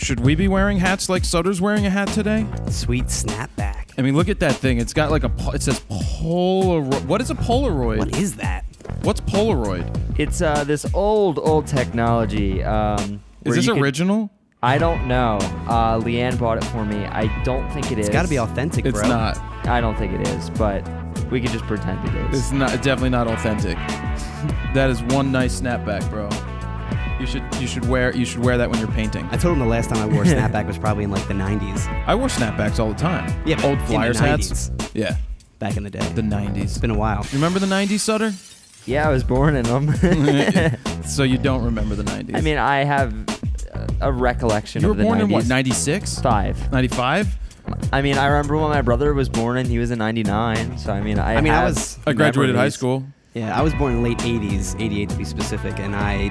Should we be wearing hats like Sutter's wearing a hat today? Sweet snapback. I mean, look at that thing. It's got like it says Polaroid. What is a Polaroid? What is that? What's Polaroid? It's this old technology. Is this original? I don't know. Leanne bought it for me. I don't think it is. It's got to be authentic, bro. It's not. I don't think it is, but we could just pretend it is. It's not. Definitely not authentic. That is one nice snapback, bro. You should wear that when you're painting. I told him the last time I wore a snapback was probably in like the 90s. I wore snapbacks all the time. Yeah, old Flyers hats. Yeah, back in the day. The 90s. It's been a while. You remember the 90s, Sutter? Yeah, I was born in them. So you don't remember the 90s? I mean, I have a recollection of the 90s. You were born in what, 96? 95. I mean, I remember when my brother was born and he was in 99. So, I mean, I graduated high school. Yeah, I was born in late 80s, 88 to be specific, and I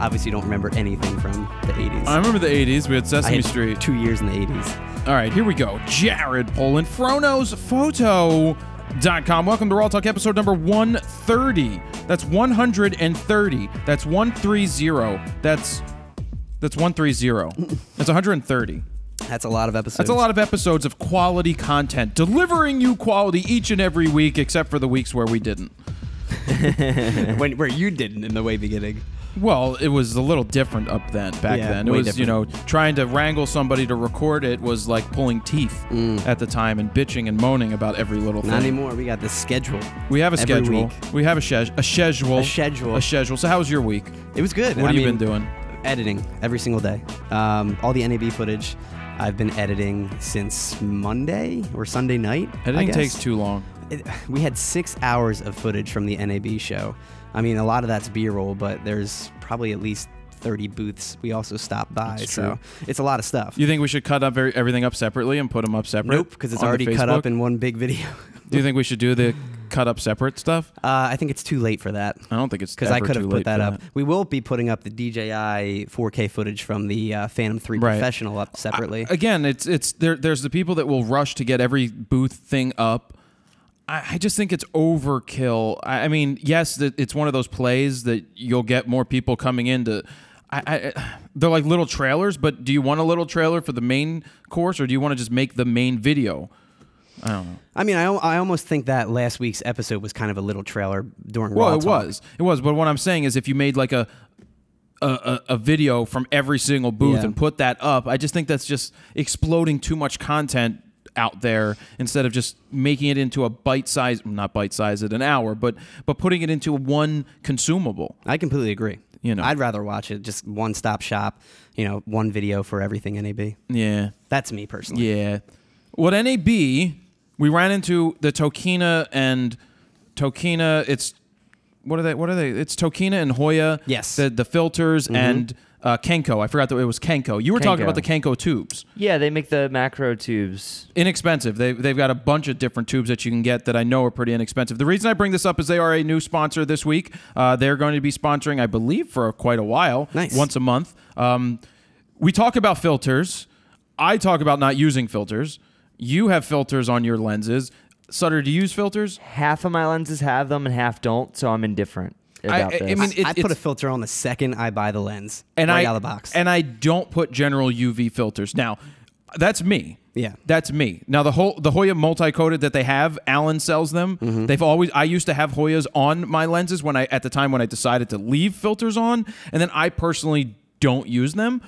obviously don't remember anything from the 80s. I remember the 80s. We had Sesame Street. 2 years in the 80s. All right, here we go. Jared Poland, FroKnowsPhoto.com. Welcome to RAWtalk episode number 130. That's 130. That's 130. That's 130. That's 130. That's a lot of episodes. That's a lot of episodes of quality content, delivering you quality each and every week, except for the weeks where we didn't. Where you didn't in the way beginning. Well, it was a little different back then. It was, different. You know, trying to wrangle somebody to record it was like pulling teeth at the time and bitching and moaning about every little thing. Not anymore. We got the schedule. We have a every schedule. Week. We have a schedule. A schedule. So how was your week? It was good. What have you been doing? Editing every single day. All the NAB footage. I've been editing since Monday or Sunday night. Editing takes too long. We had 6 hours of footage from the NAB show. I mean, a lot of that's B-roll, but there's probably at least 30 booths we also stopped by, so it's a lot of stuff. You think we should cut up everything up separately and put them up separate? Nope, because it's already cut up in one big video. Do you think we should do the cut up separate stuff? I think it's too late for that. I don't think it's because I could have put that up. We will be putting up the DJI 4K footage from the Phantom 3 Professional up separately. Again, there's the people that will rush to get every booth thing up. I just think it's overkill. I mean, yes, it's one of those plays that you'll get more people coming in to. They're like little trailers, but do you want a little trailer for the main course, or do you want to just make the main video? I don't know. I mean, I almost think that last week's episode was kind of a little trailer during RAWtalk. Well, it was. But what I'm saying is, if you made like a video from every single booth and put that up, I just think that's just exploding too much content out there instead of just making it into a not bite-size it an hour, but putting it into one consumable. I completely agree. You know, I'd rather watch it just one-stop shop, you know, one video for everything NAB. Yeah. That's me personally. Yeah. What NAB, we ran into the Tokina and it's what are they? It's Tokina and Hoya. Yes. The filters and Kenko. I forgot that it was Kenko. You were talking about the Kenko tubes. Yeah, they make the macro tubes. Inexpensive. They've got a bunch of different tubes that you can get that I know are pretty inexpensive. The reason I bring this up is they are a new sponsor this week. They're going to be sponsoring, I believe, for quite a while. Nice. Once a month. We talk about filters. I talk about not using filters. You have filters on your lenses. Sutter, do you use filters? Half of my lenses have them and half don't, so I'm indifferent about this. I mean, I put a filter on the second I buy the lens, and right out of the box. And I don't put general UV filters. Now, that's me. Yeah, that's me. Now the Hoya multi-coated that they have, Allen sells them. They've always. I used to have Hoyas on my lenses at the time when I decided to leave filters on, and then I personally don't use them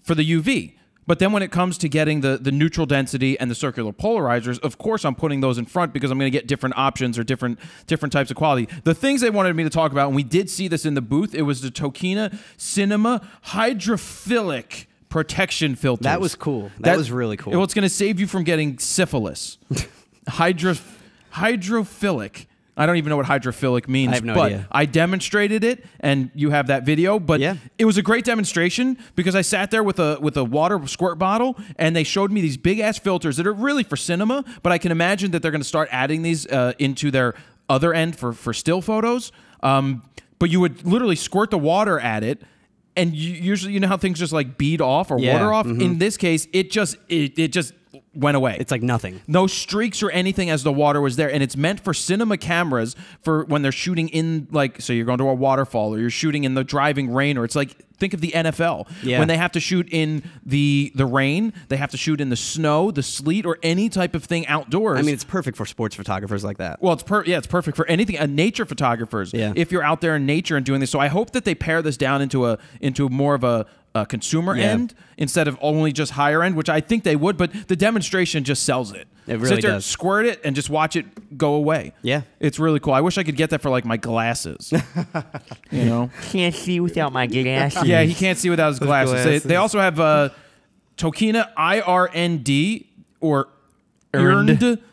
for the UV. But then when it comes to getting the neutral density and the circular polarizers, of course I'm putting those in front because I'm going to get different options or different types of quality. The things they wanted me to talk about, and we did see this in the booth, it was the Tokina Cinema hydrophilic protection filters. That was cool. That was really cool. Well, it's going to save you from getting syphilis. Hydrophilic. I don't even know what hydrophilic means. I have no idea. I demonstrated it, and you have that video. But yeah, it was a great demonstration because I sat there with a water squirt bottle, and they showed me these big-ass filters that are really for cinema, but I can imagine that they're going to start adding these into their other end for still photos. But you would literally squirt the water at it, and usually you know how things just like bead off or water off? In this case, it just went away. It's like nothing. No streaks or anything as the water was there. And it's meant for cinema cameras for when they're shooting in, like, so you're going to a waterfall or you're shooting in the driving rain, or it's like think of the NFL. Yeah. When they have to shoot in the rain, they have to shoot in the snow, the sleet, or any type of thing outdoors. I mean, it's perfect for sports photographers like that. Well, it's perfect for anything. Nature photographers. Yeah. If you're out there in nature and doing this, so I hope that they pare this down into more of a consumer end instead of only just higher end, which I think they would. But the demonstration just sells it. It really Sit there, does. squirt it, and just watch it go away. Yeah. It's really cool. I wish I could get that for like my glasses. You know. Can't see without my glasses. Yeah, he can't see without his glasses. glasses. They also have Tokina IRND or Earned.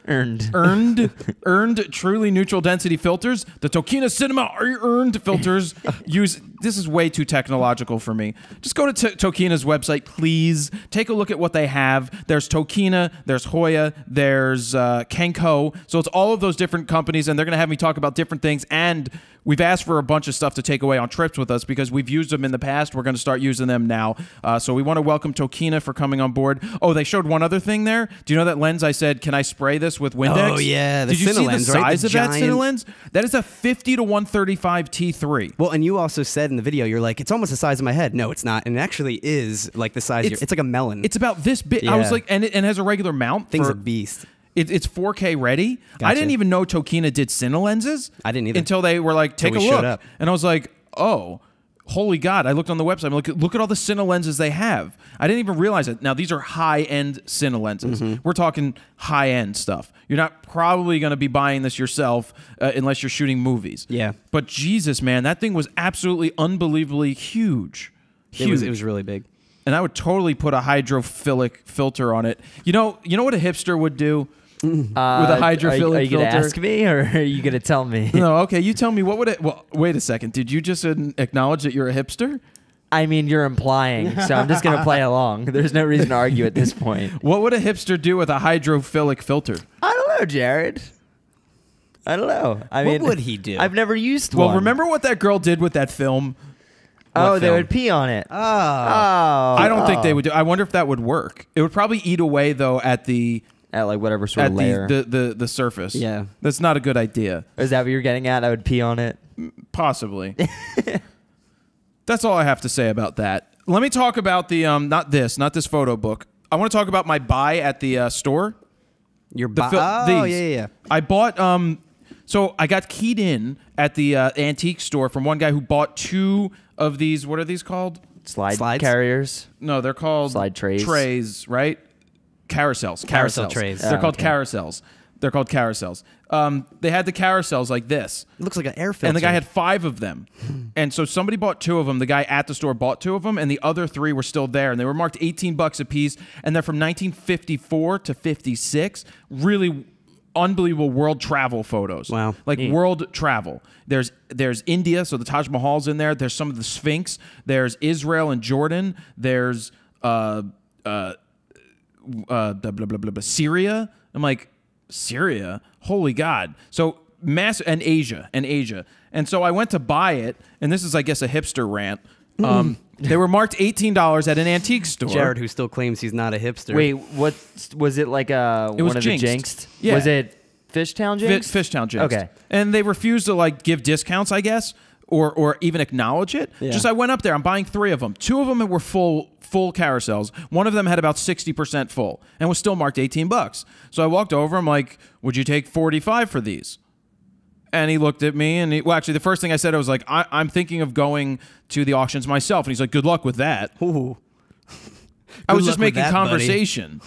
earned truly neutral density filters. The Tokina Cinema earned filters use. This is way too technological for me. Just go to Tokina's website, please. Take a look at what they have. There's Tokina, there's Hoya, there's Kenko. So it's all of those different companies, and they're going to have me talk about different things. And we've asked for a bunch of stuff to take away on trips with us because we've used them in the past. We're going to start using them now. So we want to welcome Tokina for coming on board. Oh, they showed one other thing there. Do you know that lens I said, can I spray this with Windex? Oh, yeah. Did you see the Cinelens, right? size The of that giant- Cinelens? That is a 50 to 135 T3. Well, and you also said in the video, you're like, it's almost the size of my head. No, it's not. And it actually is like the size. It's like a melon. It's about this big. I was Yeah. like, and it has a regular mount. Thing's for, a beast. It's 4K ready. I Gotcha. didn't even know Tokina did Cine lenses. I didn't either. Until they were like, take a we showed look. up. And I was like, oh, holy God. I looked on the website. I'm like, look at all the Cine lenses they have. I didn't even realize it. Now, these are high-end Cine lenses. We're talking high-end stuff. You're not probably going to be buying this yourself unless you're shooting movies. Yeah. But Jesus, man, that thing was absolutely unbelievably huge. It was really big. And I would totally put a hydrophilic filter on it. You know what a hipster would do with a hydrophilic Are you filter? gonna ask me, or are you gonna tell me? No, okay. You tell me. What would it? Well, wait a second. Did you just acknowledge that you're a hipster? I mean, you're implying, so I'm just gonna play along. There's no reason to argue at this point. What would a hipster do with a hydrophilic filter? I don't know, Jared. I don't know. I mean, What would he do? I've never used one. Well, remember what that girl did with that film? Oh, What they film? would pee on it. Oh. I don't think they would do. I wonder if that would work. It would probably eat away though at Like whatever sort of layer. the surface. Yeah. That's not a good idea. Is that what you're getting at? I would pee on it. Possibly. That's all I have to say about that. Let me talk about the not this photo book. I want to talk about my buy at the store. Your The yeah. I bought so I got keyed in at the antique store from one guy who bought 2 of these. What are these called? Slide Slides? carriers. No, they're called Slide trays. Trays, right? Carousels. Carousel trays. They're Oh, called okay. carousels. They're called carousels. They had the carousels like this. It looks like an air filter. And the guy had 5 of them. And so somebody bought 2 of them. The guy at the store bought 2 of them, and the other 3 were still there. And they were marked $18 a piece, and they're from 1954 to 56. Really unbelievable world travel photos. Wow. Like Neat. world travel. There's India, so the Taj Mahal's in there. There's some of the Sphinx. There's Israel and Jordan. There's Syria. I'm like, Syria? Holy God. So and Asia. And so I went to buy it, and this is, I guess, a hipster rant. They were marked $18 at an antique store. Jared, who still claims he's not a hipster. Wait, what was it like? It was one of Jinxed. the Jinxed? Yeah. Was it Fishtown Jinxed? Fishtown Jinxed. Okay. And they refused to like give discounts, I guess, or even acknowledge it. Yeah. Just I went up there. I'm buying 3 of them. 2 of them were full carousels. One of them had about 60% full and was still marked $18. So I walked over. I'm like, "Would you take 45 for these?" And he looked at me, and actually, the first thing I said, I was like, I'm thinking of going to the auctions myself. And he's like, "Good luck with that." Ooh. I was Good just luck with making that, conversation.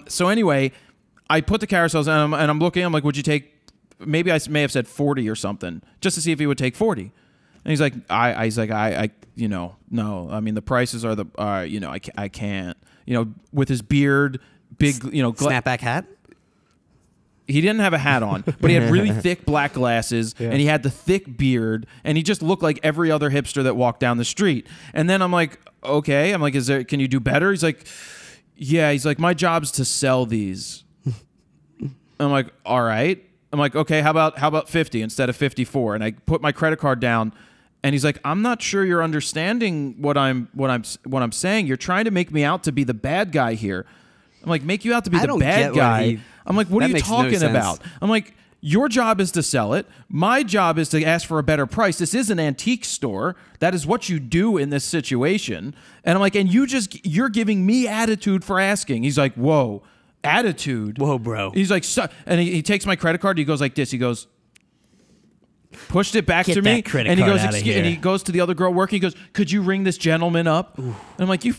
So anyway, I put the carousels, and I'm looking. I'm like, "Would you take?" Maybe I may have said 40 or something, just to see if he would take 40. And he's like, I no. I mean, the prices are I can't. With his beard, big, Snapback hat? he didn't have a hat on, but he had really thick black glasses, and he had the thick beard, and he just looked like every other hipster that walked down the street. And then I'm like, okay. I'm like, can you do better? He's like, yeah. He's like, my job's to sell these. I'm like, all right. I'm like, okay, how about 50 instead of 54? And I put my credit card down, and he's like, I'm not sure you're understanding what I'm saying. You're trying to make me out to be the bad guy here. I'm like, make you out to be I the don't bad get what guy. he- I'm like, what that are you makes no talking sense. about? I'm like, Your job is to sell it. My job is to ask for a better price. This is an antique store. That is what you do in this situation. And I'm like, and you're giving me attitude for asking. He's like, whoa, attitude. Whoa, bro. He's like, and he takes my credit card. He goes like this. He goes, pushed it back to me. And he goes, and he goes to the other girl working. He goes, could you ring this gentleman up? And I'm like, you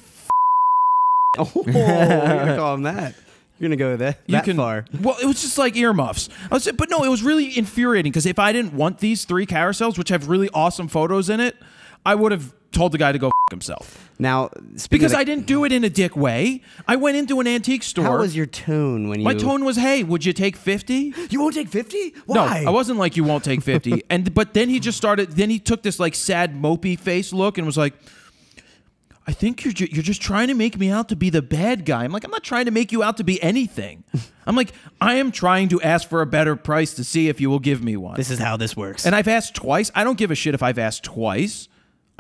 oh, you're gonna call him that. You're gonna go that far. Well, it was just like earmuffs. But no, it was really infuriating because if I didn't want these 3 carousels, which have really awesome photos in it, I would have told the guy to go himself. Now, because I didn't do it in a dick way. I went into an antique store. How was your tone when you? My tone was, "Hey, would you take 50? You won't take 50? Why? No, I wasn't like, you won't take 50. But then he just started. Then he took this like sad, mopey face look and was like, I think you're just trying to make me out to be the bad guy. I'm like, I'm not trying to make you out to be anything. I'm like, I am trying to ask for a better price to see if you will give me one. This is how this works. And I've asked twice. I don't give a shit if I've asked twice.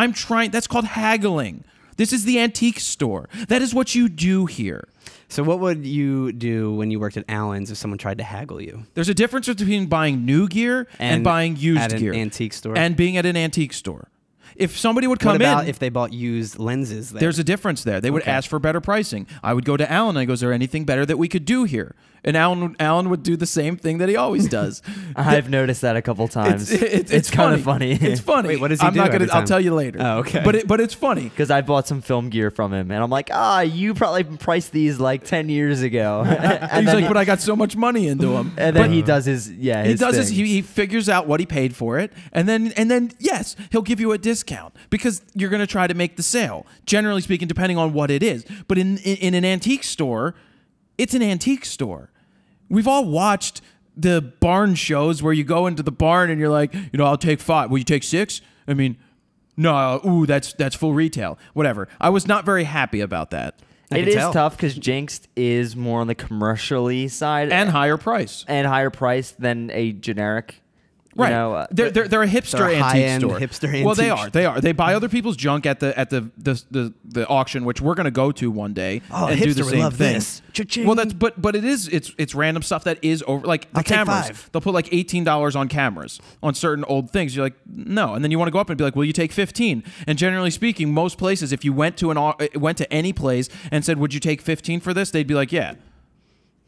I'm trying. That's called haggling. This is the antique store. That is what you do here. So what would you do when you worked at Allen's if someone tried to haggle you? There's a difference between buying new gear and buying used gear. At an antique store. And being at an antique store. If somebody would come what about in, if they bought used lenses there? There's a difference there. They would ask for better pricing. I would go to Alan and I go, is there anything better that we could do here? And Alan would do the same thing that he always does. I've noticed that a couple times. It's kind of funny. It's funny. Wait, what does he do? I'll tell you later. Oh, okay. But it's funny. Because I bought some film gear from him, and I'm like, you probably priced these like 10 years ago. And he's like, but I got so much money into them. And then he does his, he figures out what he paid for it, and then yes, he'll give you a discount because you're going to try to make the sale. Generally speaking, depending on what it is. But in an antique store, it's an antique store. We've all watched the barn shows where you go into the barn and you're like, I'll take 5. Will you take 6? I mean, no, ooh, that's full retail. Whatever. I was not very happy about that. It is tough because Jinx is more on the commercially side and higher price than a generic. Right, they're a hipster antique store. Hipster antique. Well, they are. They buy other people's junk at the auction, which we're going to go to one day and do the same thing. This. Well, but it's random stuff that is over like the cameras. They'll put like $18 on cameras on certain old things. You're like, no, and then you want to go up and be like, will you take 15? And generally speaking, most places, if you went to any place and said, would you take 15 for this? They'd be like, yeah.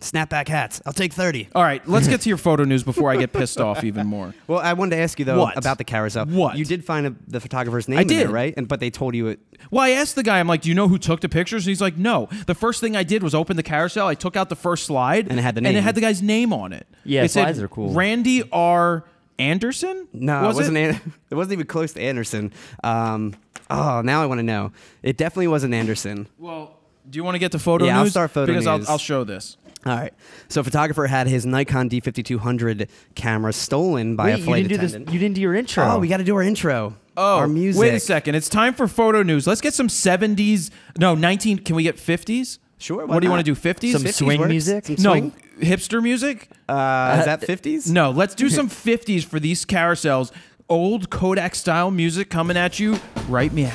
Snapback hats. I'll take 30. All right, let's get to your photo news before I get pissed off even more. Well, I wanted to ask you, though, about the carousel. What? You did find the photographer's name in there, right? But they told you it... Well, I asked the guy, I'm like, do you know who took the pictures? And he's like, no. The first thing I did was open the carousel. I took out the first slide. And it had the name. And it had the guy's name on it. Yeah, slides are cool. Randy R. Anderson? No, it wasn't it wasn't even close to Anderson. Now I want to know. It definitely wasn't Anderson. Well, do you want to get to photo news? Yeah, I'll start photo news. Because I'll show this. All right. So a photographer had his Nikon D5200 camera stolen by a flight attendant. You didn't do your intro. Oh, we got to do our intro. Oh, our music. Wait a second. It's time for photo news. Let's get some 70s. No, 19. Can we get 50s? Sure. What do you want to do? 50s? Some 50s swing works? music? Some swing? No, hipster music? Is that 50s? No, let's do some 50s for these carousels. Old Kodak style music coming at you. Right meow.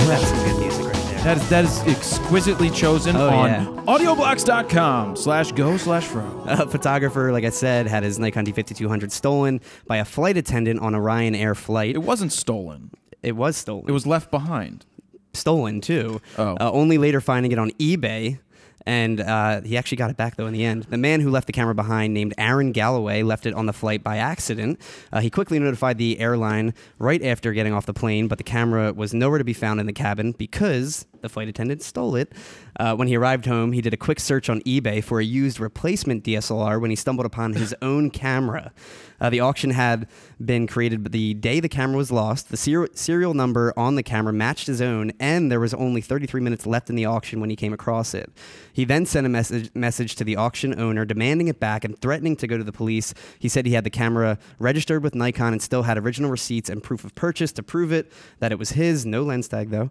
That's some good music right there. That is exquisitely chosen on audioblocks.com/go/fro. A photographer, like I said, had his Nikon D5200 stolen by a flight attendant on a Ryanair flight. It wasn't stolen. It was stolen. It was left behind. Stolen, too. Oh. Only later finding it on eBay. And he actually got it back, though, in the end. The man who left the camera behind, named Aaron Galloway, left it on the flight by accident. He quickly notified the airline right after getting off the plane, but the camera was nowhere to be found in the cabin because the flight attendant stole it. When he arrived home, he did a quick search on eBay for a used replacement DSLR when he stumbled upon his own camera. The auction had been created the day the camera was lost. The serial number on the camera matched his own, and there was only 33 minutes left in the auction when he came across it. He then sent a message to the auction owner demanding it back and threatening to go to the police. He said he had the camera registered with Nikon and still had original receipts and proof of purchase to prove it, that it was his, no lens tag though.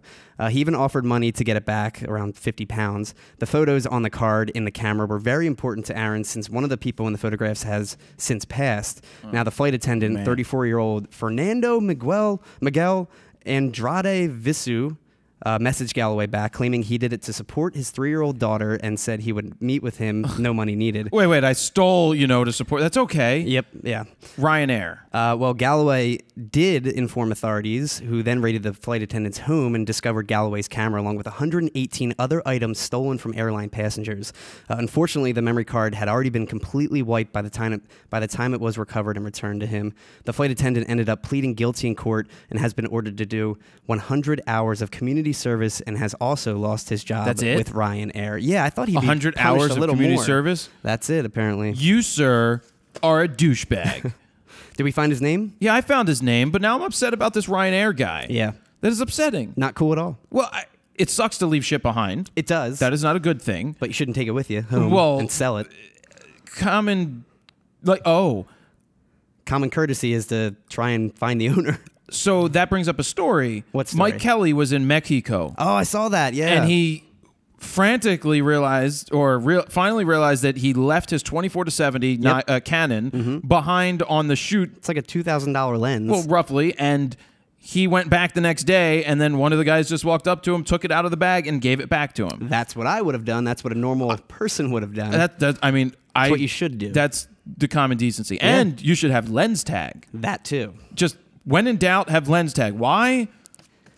He even offered money to get it back, around £50. The photos on the card in the camera were very important to Aaron since one of the people in the photographs has since passed. Now the flight attendant, 34-year-old Fernando Miguel Andrade Visu, messaged Galloway back, claiming he did it to support his 3-year-old daughter and said he would meet with him, no money needed. Wait, I stole, to support. That's okay. Yep, yeah. Ryanair. Well, Galloway did inform authorities, who then raided the flight attendant's home and discovered Galloway's camera along with 118 other items stolen from airline passengers. Unfortunately, the memory card had already been completely wiped by the time it was recovered and returned to him. The flight attendant ended up pleading guilty in court and has been ordered to do 100 hours of community service and has also lost his job with Ryanair. Yeah, I thought he'd be 100 punished hours a of little community more. service? That's it, apparently. You, sir, are a douchebag. Did we find his name? Yeah, I found his name, but now I'm upset about this Ryanair guy. Yeah. That is upsetting. Not cool at all. Well, it sucks to leave shit behind. It does. That is not a good thing. But you shouldn't take it with you home and sell it. Common courtesy is to try and find the owner. So that brings up a story. What story? Mike Kelly was in Mexico. Oh, I saw that, yeah. And he frantically realized, finally realized that he left his 24-70 Canon behind on the chute. It's like a $2,000 lens. Well, roughly. And he went back the next day, and then one of the guys just walked up to him, took it out of the bag, and gave it back to him. That's what I would have done. That's what a normal person would have done. That's what you should do. That's the common decency. Yeah. And you should have lens tag. That too. Just when in doubt, have lens tag. Why?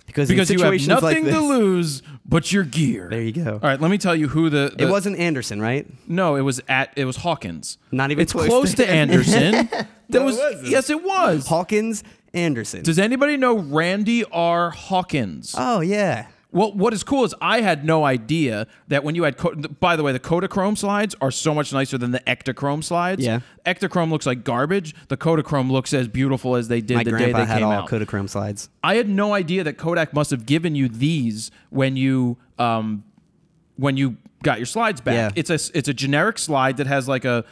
Because you have nothing to lose but your gear. There you go. All right, let me tell you who It wasn't Anderson, right? No, it was Hawkins. Not even It's close to Anderson. Yes, it was. Hawkins, Anderson. Does anybody know Randy R. Hawkins? Oh, yeah. Well, what is cool is I had no idea that when you had... By the way, the Kodachrome slides are so much nicer than the Ektachrome slides. Yeah. Ektachrome looks like garbage. The Kodachrome looks as beautiful as they did the day they came out. My grandpa had all Kodachrome slides. I had no idea that Kodak must have given you these when you got your slides back. Yeah. It's a generic slide that has like a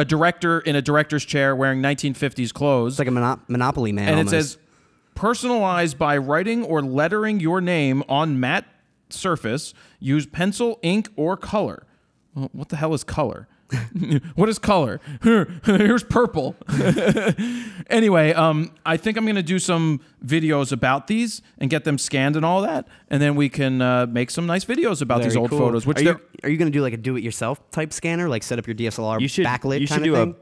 director in a director's chair wearing 1950s clothes. It's like a Monopoly man And almost. it says, personalize by writing or lettering your name on matte surface. Use pencil, ink, or color. Well, what the hell is color? What is color? Here's purple. Anyway, I think I'm going to do some videos about these and get them scanned and all that, and then we can make some nice videos about these old photos. Are you going to do like a do-it-yourself type scanner, like set up your DSLR backlit? You should do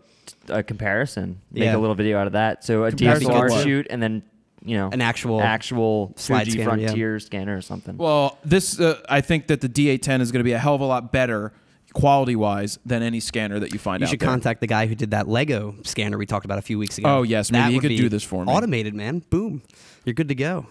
a comparison. Make a little video out of that. So a Comparison DSLR shoot, and then an actual slide Fuji scanner, Frontier scanner or something. Well, this I think that the D810 is going to be a hell of a lot better quality-wise than any scanner that you find out there. You should contact the guy who did that Lego scanner we talked about a few weeks ago. Oh, yes. Maybe he could do this for me. Automated, man. Boom. You're good to go.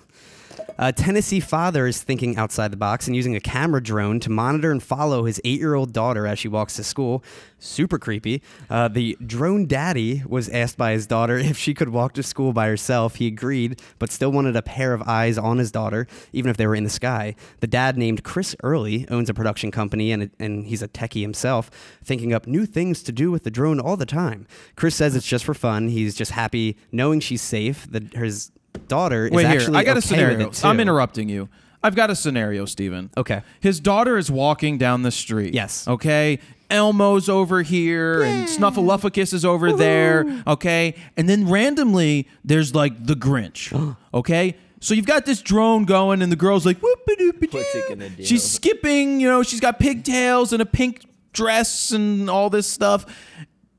A Tennessee father is thinking outside the box and using a camera drone to monitor and follow his 8-year-old daughter as she walks to school. Super creepy. The drone daddy was asked by his daughter if she could walk to school by herself. He agreed, but still wanted a pair of eyes on his daughter, even if they were in the sky. The dad, named Chris Early, owns a production company, and he's a techie himself, thinking up new things to do with the drone all the time. Chris says it's just for fun. He's just happy knowing she's safe. His daughter is actually I got a scenario. with it too. I'm interrupting you. I've got a scenario, Steven. Okay. His daughter is walking down the street. Yes. Okay. Elmo's over here and Snuffleupagus is over there. Okay. And then randomly, there's like the Grinch. Okay. So you've got this drone going and the girl's like, whoop-a-doop-a-doo. What's it gonna do? She's skipping, she's got pigtails and a pink dress and all this stuff.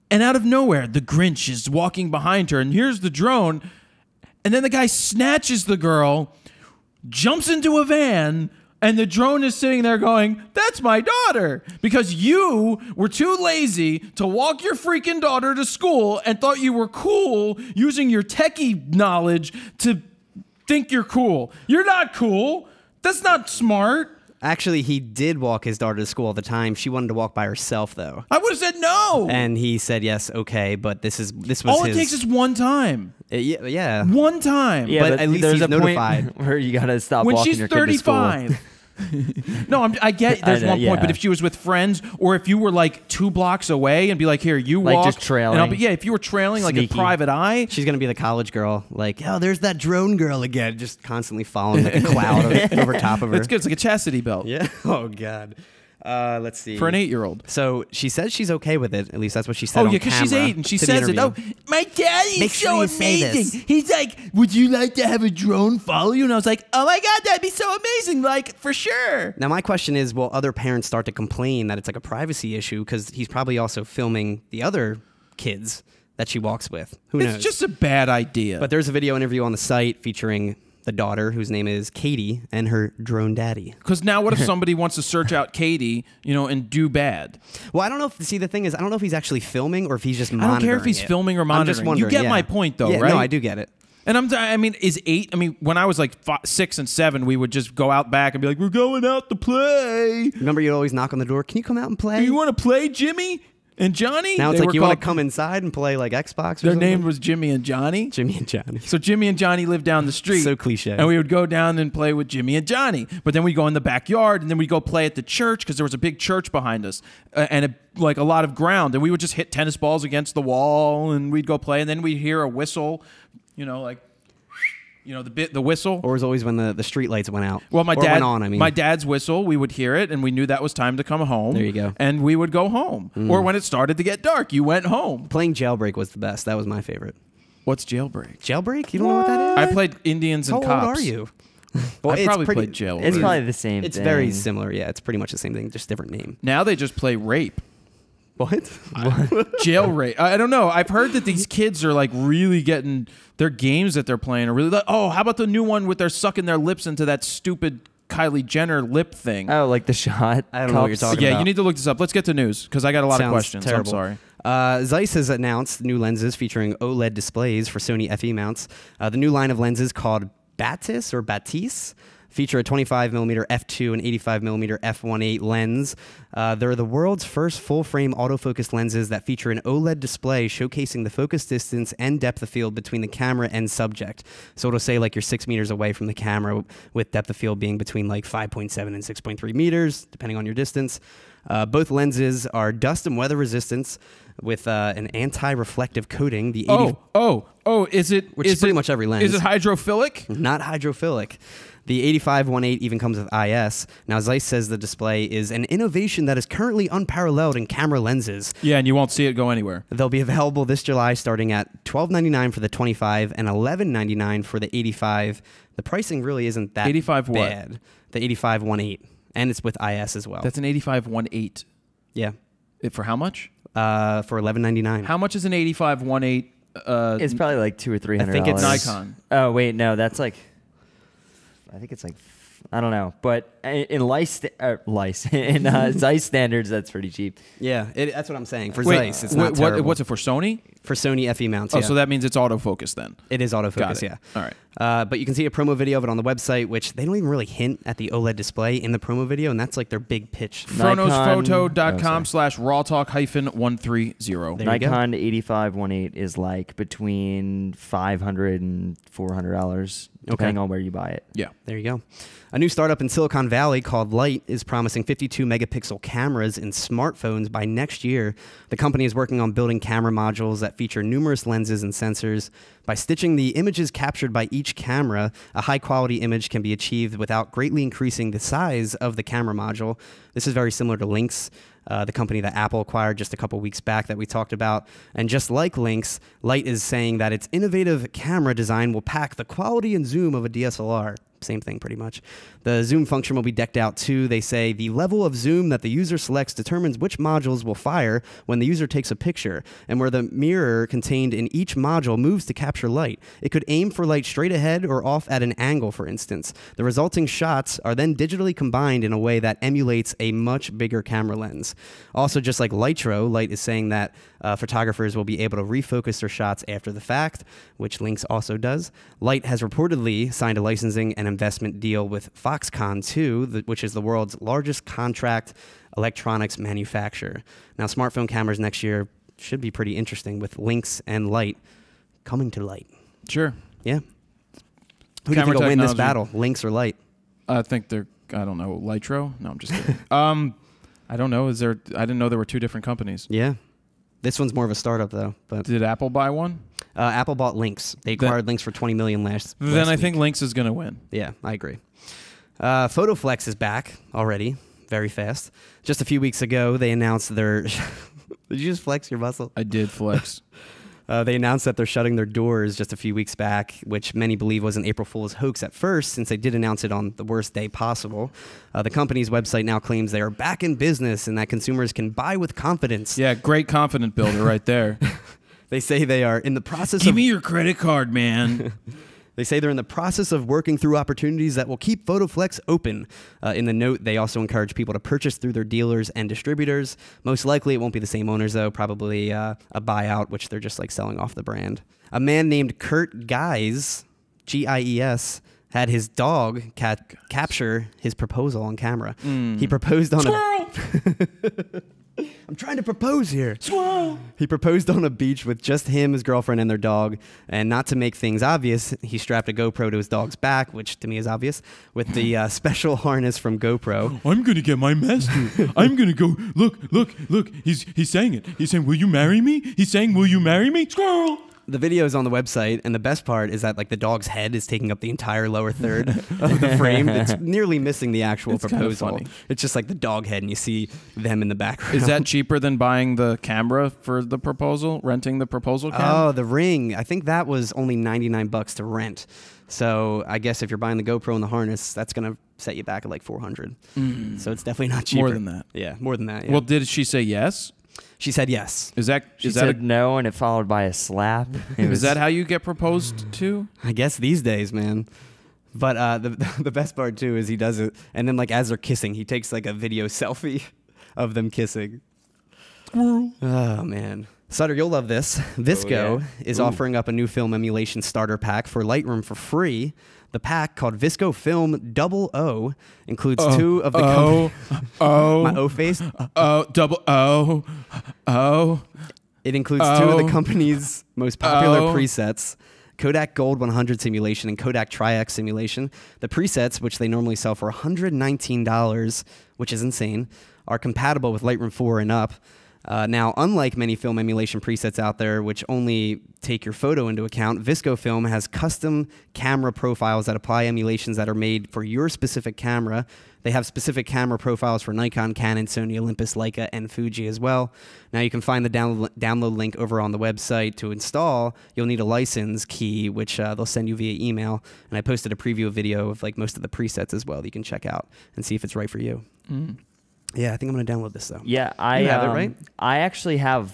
And out of nowhere, the Grinch is walking behind her. And here's the drone. And then the guy snatches the girl, jumps into a van, and the drone is sitting there going, that's my daughter. Because you were too lazy to walk your freaking daughter to school and thought you were cool using your techie knowledge to think you're cool. You're not cool. That's not smart. Actually, he did walk his daughter to school all the time. She wanted to walk by herself, though. I would have said no. And he said, yes, okay, but this was all it takes is one time. Yeah. One time. Yeah, but at least there's he's a notified. point where you gotta stop When walking she's your kid to school. 35. No, I get there's one point, but if she was with friends, or if you were like 2 blocks away and be like, here, you Like walk. just trailing. And if you were trailing like Sneaky. a private eye. She's going to be the college girl, like, oh, there's that drone girl again, just constantly following like a cloud over top of her. It's good. It's like a chastity belt. Yeah. Oh, God. Let's see. For an 8-year-old. So she says she's okay with it. At least that's what she said. Oh, on yeah, because she's camera 8 and she to the says it. interview. Oh, my daddy Make is sure so you say amazing. this. He's like, would you like to have a drone follow you? And I was like, oh my God, that'd be so amazing. Like, for sure. Now, my question is, will other parents start to complain that it's like a privacy issue? Because he's probably also filming the other kids that she walks with. Who knows? It's just a bad idea. But there's a video interview on the site featuring the daughter, whose name is Katie, and her drone daddy. Because now what if somebody wants to search out Katie, and do bad? Well, I don't know if, see, the thing is, I don't know if he's actually filming or if he's just monitoring I don't care if he's it. filming or I'm monitoring. just wondering, You get yeah. my point, though, Yeah, right? No, I do get it. And is 8? When I was like 6 and 7, we would just go out back and be like, we're going out to play. Remember, you'd always knock on the door. Can you come out and play? Do you want to play, Jimmy and Johnny? Now it's They like were you want to called- come inside and play like Xbox or Their something? name was Jimmy and Johnny. Jimmy and Johnny. So Jimmy and Johnny lived down the street. So cliche. And we would go down and play with Jimmy and Johnny. But then we'd go in the backyard, and then we'd go play at the church because there was a big church behind us and a lot of ground. And we would just hit tennis balls against the wall, and we'd go play. And then we'd hear a whistle, the whistle. Or it was always when the street lights went out. Well, my or dad, went on, I mean. my dad's whistle, we would hear it, and we knew that was time to come home. There you go. And we would go home. Or when it started to get dark, you went home. Playing Jailbreak was the best. That was my favorite. What's jailbreak? Jailbreak? You don't know what that is? I played Indians and How Cops. old are you? I probably pretty- played jailbreak. It's probably the same It's thing. very similar. Yeah, it's pretty much the same thing, just different name. Now they just play rape. What? Jail rape. I don't know. I've heard that these kids are like really getting their games that they're playing are really like, oh, how about the new one with their sucking their lips into that stupid Kylie Jenner lip thing? Oh, like the shot. I don't know what you're cups? talking Yeah, about. you need to look this up. Let's get to news because I got a lot of Sounds questions. terrible. I'm sorry. Zeiss has announced new lenses featuring OLED displays for Sony FE mounts. The new line of lenses called Batisse feature a 25mm f2 and 85mm f1.8 lens. They're the world's first full-frame autofocus lenses that feature an OLED display showcasing the focus distance and depth of field between the camera and subject. So it'll say like you're 6 meters away from the camera, with depth of field being between like 5.7 and 6.3 meters, depending on your distance. Both lenses are dust and weather resistance with an anti-reflective coating. The 80 is it? Which is pretty much every lens. Is it hydrophilic? Not hydrophilic. The 85-1.8 even comes with IS. Now, Zeiss says the display is an innovation that is currently unparalleled in camera lenses. Yeah, and you won't see it go anywhere. They'll be available this July starting at $12.99 for the 25 and $11.99 for the 85. The pricing really isn't that 85 what? bad. The 85-1.8. And it's with IS as well. That's an 85-1.8. Yeah. For how much? For $11.99. How much is an 85-1.8? It's probably like $200 or $300. I think it's Nikon. Oh wait, no, that's like. I think it's like. I don't know, but in Zeiss standards, that's pretty cheap. Yeah, that's what I'm saying. For Wait, Zeiss, it's not terrible. what's it for, Sony? For Sony FE mounts, Oh, yeah. so that means it's autofocus then. It is autofocus, Got it. yeah. All right. But you can see a promo video of it on the website, which they don't even really hint at the OLED display in the promo video, and that's like their big pitch. FroKnowsPhoto.com/RAWtalk-130. There you go. Nikon 85-1.8 is like between $500 and $400, depending on where you buy it. Yeah. There you go. A new startup in Silicon Valley called Light is promising 52-megapixel cameras in smartphones by next year. The company is working on building camera modules that feature numerous lenses and sensors. By stitching the images captured by each camera, a high-quality image can be achieved without greatly increasing the size of the camera module. This is very similar to Lynx, the company that Apple acquired just a couple weeks back that we talked about. And just like Lynx, Light is saying that its innovative camera design will pack the quality and zoom of a DSLR. Same thing, pretty much. The zoom function will be decked out too. They say the level of zoom that the user selects determines which modules will fire when the user takes a picture, and where the mirror contained in each module moves to capture light. It could aim for light straight ahead or off at an angle, for instance. The resulting shots are then digitally combined in a way that emulates a much bigger camera lens. Also, just like Lytro, Light is saying that photographers will be able to refocus their shots after the fact, which Lynx also does. Light has reportedly signed a licensing and investment deal with Foxconn too, which is the world's largest contract electronics manufacturer. Now, smartphone cameras next year should be pretty interesting with Lynx and Light coming to Light. Sure. Yeah. Who do you think will win this battle, Lynx or Light? I think they're, I don't know, Lytro? No, I'm just kidding. I don't know. I didn't know there were two different companies. Yeah. This one's more of a startup, though. But Did Apple buy one? Apple bought Lynx. They acquired Lynx for $20 million last Then I week. think Lynx is going to win. Yeah, I agree. PhotoFlex is back already. very fast. Just a few weeks ago, they announced their... Did you just flex your muscle? I did flex. They announced that they're shutting their doors just a few weeks back, which many believe was an April Fool's hoax at first, since they did announce it on the worst day possible. The company's website now claims they are back in business and that consumers can buy with confidence. Yeah, great confident builder right there. They say they are in the process Give me your credit card, man. They say they're in the process of working through opportunities that will keep PhotoFlex open. In the note, they also encourage people to purchase through their dealers and distributors. Most likely, it won't be the same owners, though. Probably a buyout, which they're just like selling off the brand. A man named Kurt Gies, Gies, had his dog capture his proposal on camera. He proposed on I'm trying to propose here. Squirrel. He proposed on a beach with just him, his girlfriend, and their dog. And not to make things obvious, he strapped a GoPro to his dog's back, which to me is obvious, with the special harness from GoPro. I'm going to get my master. I'm going to go. Look. He's saying it. He's saying, will you marry me? He's saying, will you marry me? Squirrel. The video is on the website, and the best part is that like the dog's head is taking up the entire lower third of the frame. It's nearly missing the actual proposal. Funny. It's just like the dog head, and you see them in the background. Is that cheaper than buying the camera for the proposal? Renting the proposal camera? Oh, the ring. I think that was only $99 to rent. So I guess if you're buying the GoPro and the harness, that's going to set you back at like $400. So it's definitely not cheaper. More than that. Yeah, more than that. Yeah. Well, did she say yes? She said yes. She said no, and it followed by a slap. Is that how you get proposed to? I guess these days, man. But the best part too is he does it, and then like as they're kissing, he takes like a video selfie of them kissing. Oh man. Sutter, you'll love this. Visco is offering up a new film emulation starter pack for Lightroom for free. The pack, called Visco Film 00, includes two of the my O face. It includes two of the company's most popular presets, Kodak Gold 100 simulation and Kodak Tri-X simulation. The presets, which they normally sell for $119, which is insane, are compatible with Lightroom 4 and up. Now, unlike many film emulation presets out there, which only take your photo into account, Visco Film has custom camera profiles that apply emulations that are made for your specific camera. They have specific camera profiles for Nikon, Canon, Sony, Olympus, Leica, and Fuji as well. Now, you can find the download link over on the website. To install, you'll need a license key, which they'll send you via email. And I posted a preview video of like most of the presets as well that you can check out and see if it's right for you. Yeah, I think I'm going to download this, though. Yeah, you have it, right? I actually have,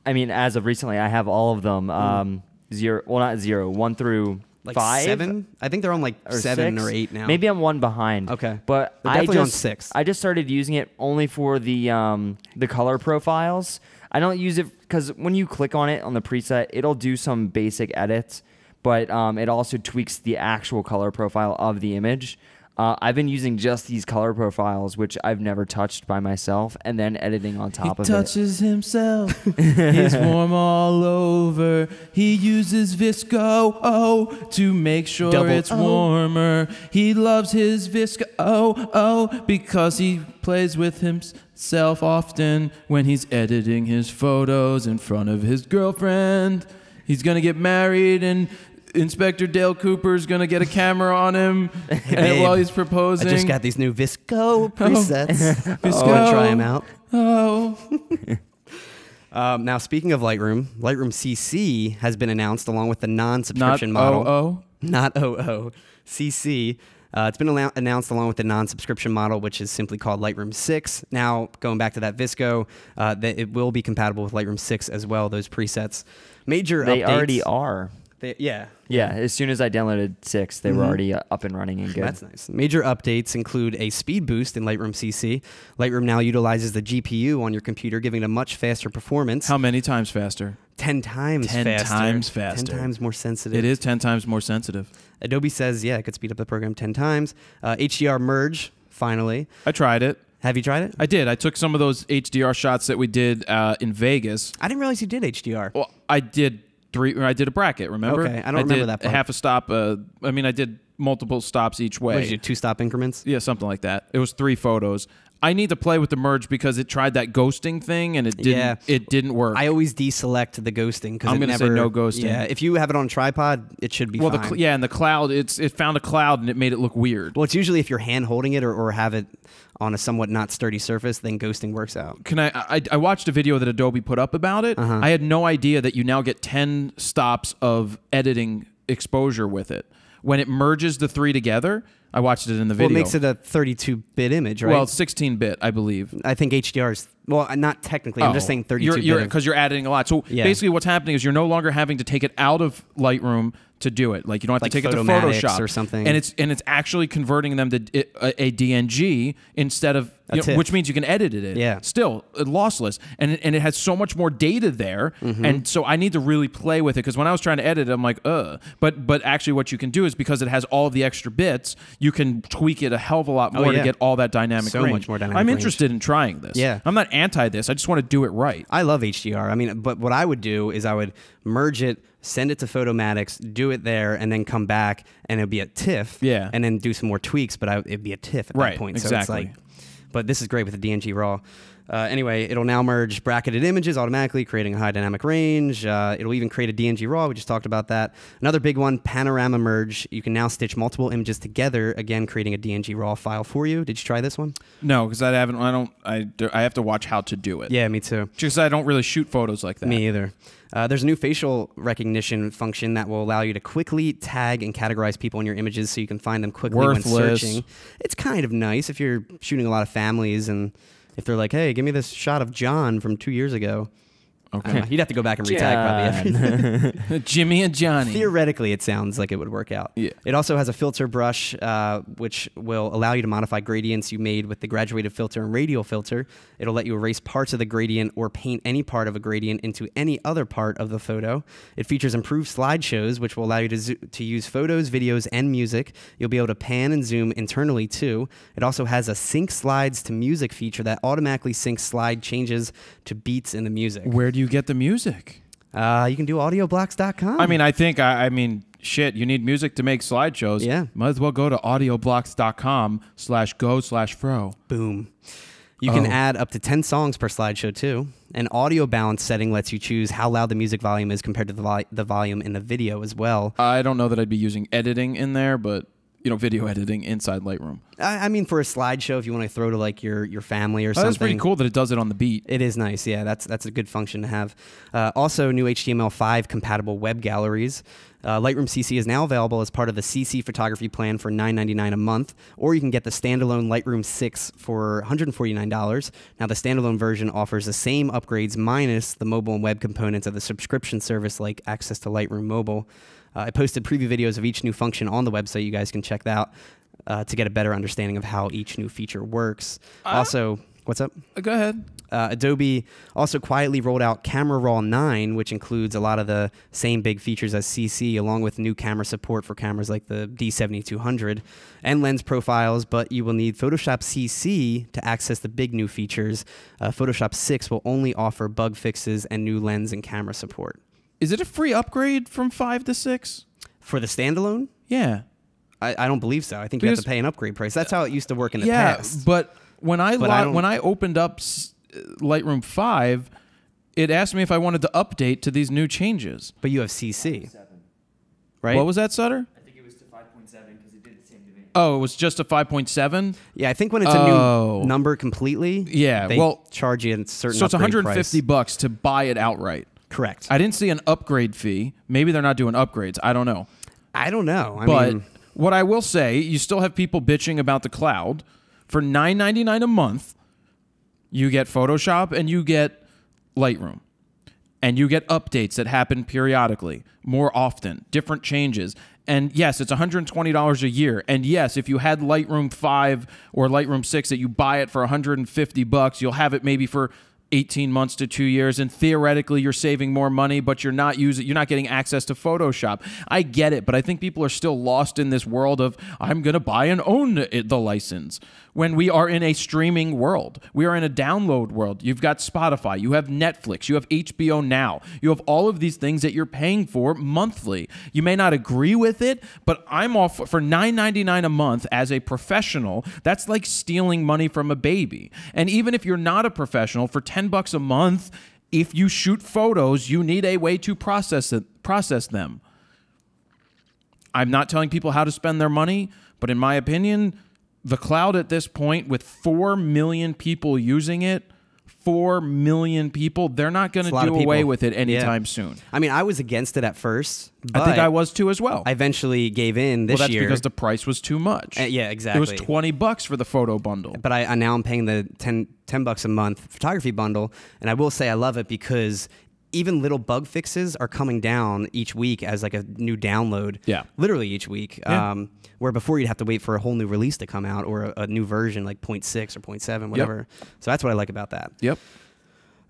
I mean, as of recently, I have all of them. 1 through like 5. 7? I think they're on like 7 6. or 8 now. Maybe I'm one behind. Okay. But they're definitely on 6. I just started using it only for the color profiles. I don't use it because when you click on it on the preset, it'll do some basic edits, but it also tweaks the actual color profile of the image. I've been using just these color profiles, which I've never touched by myself, and then editing on top of it. He touches himself. He's warm all over. He uses Visco to make sure it's warmer. He loves his Visco because he plays with himself often when he's editing his photos in front of his girlfriend. He's going to get married, and Inspector Dale Cooper's going to get a camera on him and while he's proposing. I just got these new Visco presets. Visco. Want to try them out? Oh. Now, speaking of Lightroom, Lightroom CC has been announced along with the non-subscription model. Not OO. CC. It's been announced along with the non-subscription model, which is simply called Lightroom 6. Now, going back to that Visco, that it will be compatible with Lightroom 6 as well, those presets. Major updates. They already are. Yeah. As soon as I downloaded 6, they were already up and running and good. That's nice. Major updates include a speed boost in Lightroom CC. Lightroom now utilizes the GPU on your computer, giving it a much faster performance. How many times faster? 10 times 10 faster. 10 times faster. 10 times more sensitive. It is 10 times more sensitive. Adobe says, yeah, it could speed up the program 10 times. HDR merge, finally. I tried it. Have you tried it? I did. I took some of those HDR shots that we did in Vegas. I didn't realize you did HDR. Well, I did I did a bracket, remember? Okay, I don't remember that part. Half a stop. I did multiple stops each way. What did you do, 2-stop increments? Yeah, something like that. It was 3 photos. I need to play with the merge because it tried that ghosting thing and it didn't work. I always deselect the ghosting because I'm going to say no ghosting. Yeah, if you have it on a tripod, it should be fine. And the cloud, it found a cloud and it made it look weird. Well, it's usually if you're hand holding it or have it on a somewhat not sturdy surface, then ghosting works out. I watched a video that Adobe put up about it. I had no idea that you now get 10 stops of editing exposure with it. When it merges the three together, I watched it in the video. Well, it makes it a 32-bit image, right? Well, it's 16-bit, I believe. I think HDR is, well, not technically. I'm just saying 32-bit. Because you're adding a lot. So basically what's happening is you're no longer having to take it out of Lightroom to do it. Like you don't have to take it to Photoshop or something. And it's actually converting them to a DNG instead of which means you can edit it. Yeah. Still lossless, and it has so much more data there, and so I need to really play with it because when I was trying to edit it, I'm like, but actually what you can do is because it has all of the extra bits, you can tweak it a hell of a lot more to get all that dynamic range. Much more dynamic I'm range. interested in trying this. Yeah. I'm not anti this. I just want to do it right. I love HDR. I mean, but what I would do is I would merge it, send it to Photomatics, do it there, and then come back, and it'd be a TIFF. Yeah. And then do some more tweaks, but it'd be a TIFF at that point. Exactly. So it's like, but this is great with the DNG RAW. Anyway, it'll now merge bracketed images automatically, creating a high dynamic range. It'll even create a DNG RAW. We just talked about that. Another big one, panorama merge. You can now stitch multiple images together, again, creating a DNG RAW file for you. Did you try this one? No, because I have to watch how to do it. Yeah, me too. Because I don't really shoot photos like that. Me either. There's a new facial recognition function that will allow you to quickly tag and categorize people in your images so you can find them quickly when searching. It's kind of nice if you're shooting a lot of families and if they're like, hey, give me this shot of John from 2 years ago. Okay. You'd have to go back and retag probably everything. Jimmy and Johnny. Theoretically, it sounds like it would work out. Yeah. It also has a filter brush, which will allow you to modify gradients you made with the graduated filter and radial filter. It'll let you erase parts of the gradient or paint any part of a gradient into any other part of the photo. It features improved slideshows, which will allow you to use photos, videos, and music. You'll be able to pan and zoom internally, too. It also has a sync slides to music feature that automatically syncs slide changes to beats in the music. Where do you get the music? You can do audioblocks.com. I mean, shit, you need music to make slideshows. Yeah. Might as well go to audioblocks.com/go/fro. Boom. You can add up to 10 songs per slideshow, too. An audio balance setting lets you choose how loud the music volume is compared to the volume in the video as well. I don't know that I'd be using editing in there, but video editing inside Lightroom. I mean, for a slideshow, if you want to throw to like your family or something. That's pretty cool that it does it on the beat. It is nice, yeah. That's a good function to have. Also, new HTML5 compatible web galleries. Lightroom CC is now available as part of the CC photography plan for $9.99 a month, or you can get the standalone Lightroom 6 for $149. Now, the standalone version offers the same upgrades minus the mobile and web components of the subscription service, like access to Lightroom Mobile. I posted preview videos of each new function on the website. You guys can check that out to get a better understanding of how each new feature works. Also, what's up? Go ahead. Adobe also quietly rolled out Camera Raw 9, which includes a lot of the same big features as CC, along with new camera support for cameras like the D7200 and lens profiles, but you will need Photoshop CC to access the big new features. Photoshop 6 will only offer bug fixes and new lens and camera support. Is it a free upgrade from 5 to 6? For the standalone? Yeah. I don't believe so. I think you have to pay an upgrade price. That's how it used to work in the past. Yeah, but when I opened up Lightroom 5, it asked me if I wanted to update to these new changes. But you have CC, right? What was that, Sutter? I think it was to 5.7 because it did the same to me. Oh, it was just a 5.7? Yeah, I think when it's a new number completely, they charge you a certain so it's $150 bucks to buy it outright. Correct. I didn't see an upgrade fee. Maybe they're not doing upgrades. I don't know. I mean, what I will say, you still have people bitching about the cloud. For $9.99 a month, you get Photoshop and you get Lightroom. And you get updates that happen periodically, more often, different changes. And yes, it's $120 a year. And yes, if you had Lightroom 5 or Lightroom 6 that you buy it for $150, you'll have it maybe for 18 months to 2 years, and theoretically you're saving more money, but you're not getting access to Photoshop. I get it, but I think people are still lost in this world of I'm going to buy and own the license, when we are in a streaming world. We are in a download world. You've got Spotify, you have Netflix, you have HBO Now, you have all of these things that you're paying for monthly. You may not agree with it, but I'm off for $9.99 a month as a professional. That's like stealing money from a baby. And even if you're not a professional, for $10 a month, if you shoot photos, you need a way to process them. I'm not telling people how to spend their money, but in my opinion, the cloud at this point, with 4 million people using it, 4 million people, they're not going to do away with it anytime soon. I mean, I was against it at first, but I think I was too as well. I eventually gave in this year. Well, that's because the price was too much. Yeah, exactly. It was $20 for the photo bundle. But I now I'm paying the $10 a month photography bundle, and I will say I love it because even little bug fixes are coming down each week as like a new download. Yeah. Literally each week. Yeah. Where before you'd have to wait for a whole new release to come out, or a new version like 0.6 or 0.7, whatever. Yep. So that's what I like about that. Yep.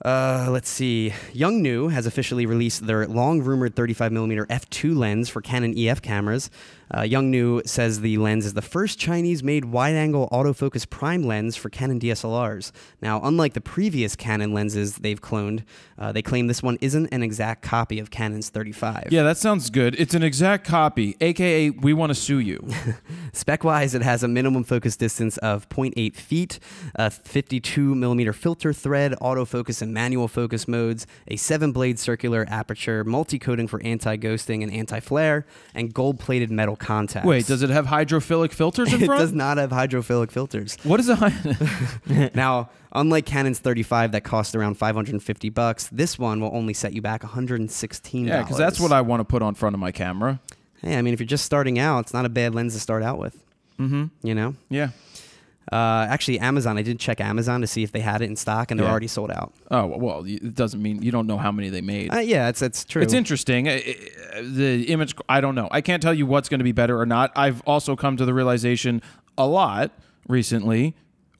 Let's see. Yongnuo has officially released their long-rumored 35mm f2 lens for Canon EF cameras. Yongnuo says the lens is the first Chinese-made wide-angle autofocus prime lens for Canon DSLRs. Now, unlike the previous Canon lenses they've cloned, they claim this one isn't an exact copy of Canon's 35. Yeah, that sounds good. It's an exact copy, a.k.a. we want to sue you. Spec-wise, it has a minimum focus distance of 0.8 feet, a 52mm filter thread, autofocus and manual focus modes, a 7-blade circular aperture, multi-coating for anti-ghosting and anti-flare, and gold-plated metal contacts. Wait, does it have hydrophilic filters in front? It does not have hydrophilic filters. What is a Now, unlike Canon's 35 that cost around $550, this one will only set you back $116. Yeah, because that's what I want to put on front of my camera. Hey, I mean, if you're just starting out, it's not a bad lens to start out with. Mm-hmm. You know? Yeah. Actually, Amazon, I did check Amazon to see if they had it in stock, and they're already sold out. Oh, well, it doesn't mean you don't know how many they made. Yeah, it's true. It's interesting. The image, I don't know. I can't tell you what's going to be better or not. I've also come to the realization a lot recently.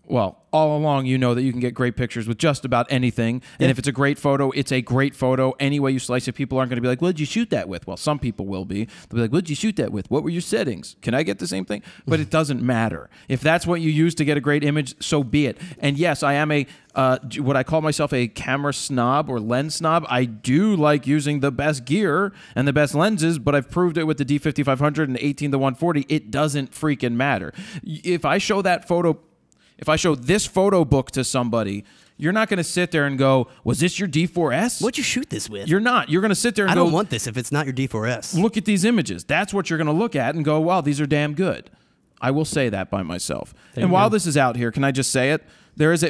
Well, all along, you know that you can get great pictures with just about anything. And if it's a great photo, it's a great photo. Any way you slice it, people aren't going to be like, what did you shoot that with? Well, some people will be. They'll be like, what did you shoot that with? What were your settings? Can I get the same thing? But it doesn't matter. If that's what you use to get a great image, so be it. And yes, I am what I call myself a camera snob or lens snob. I do like using the best gear and the best lenses, but I've proved it with the D5500 and 18-140. It doesn't freaking matter. If I show this photo book to somebody, you're not going to sit there and go, was this your D4S? What'd you shoot this with? You're not. You're going to sit there and go, I don't want this if it's not your D4S. Look at these images. That's what you're going to look at and go, wow, these are damn good. I will say that by myself. And while this is out here, can I just say it?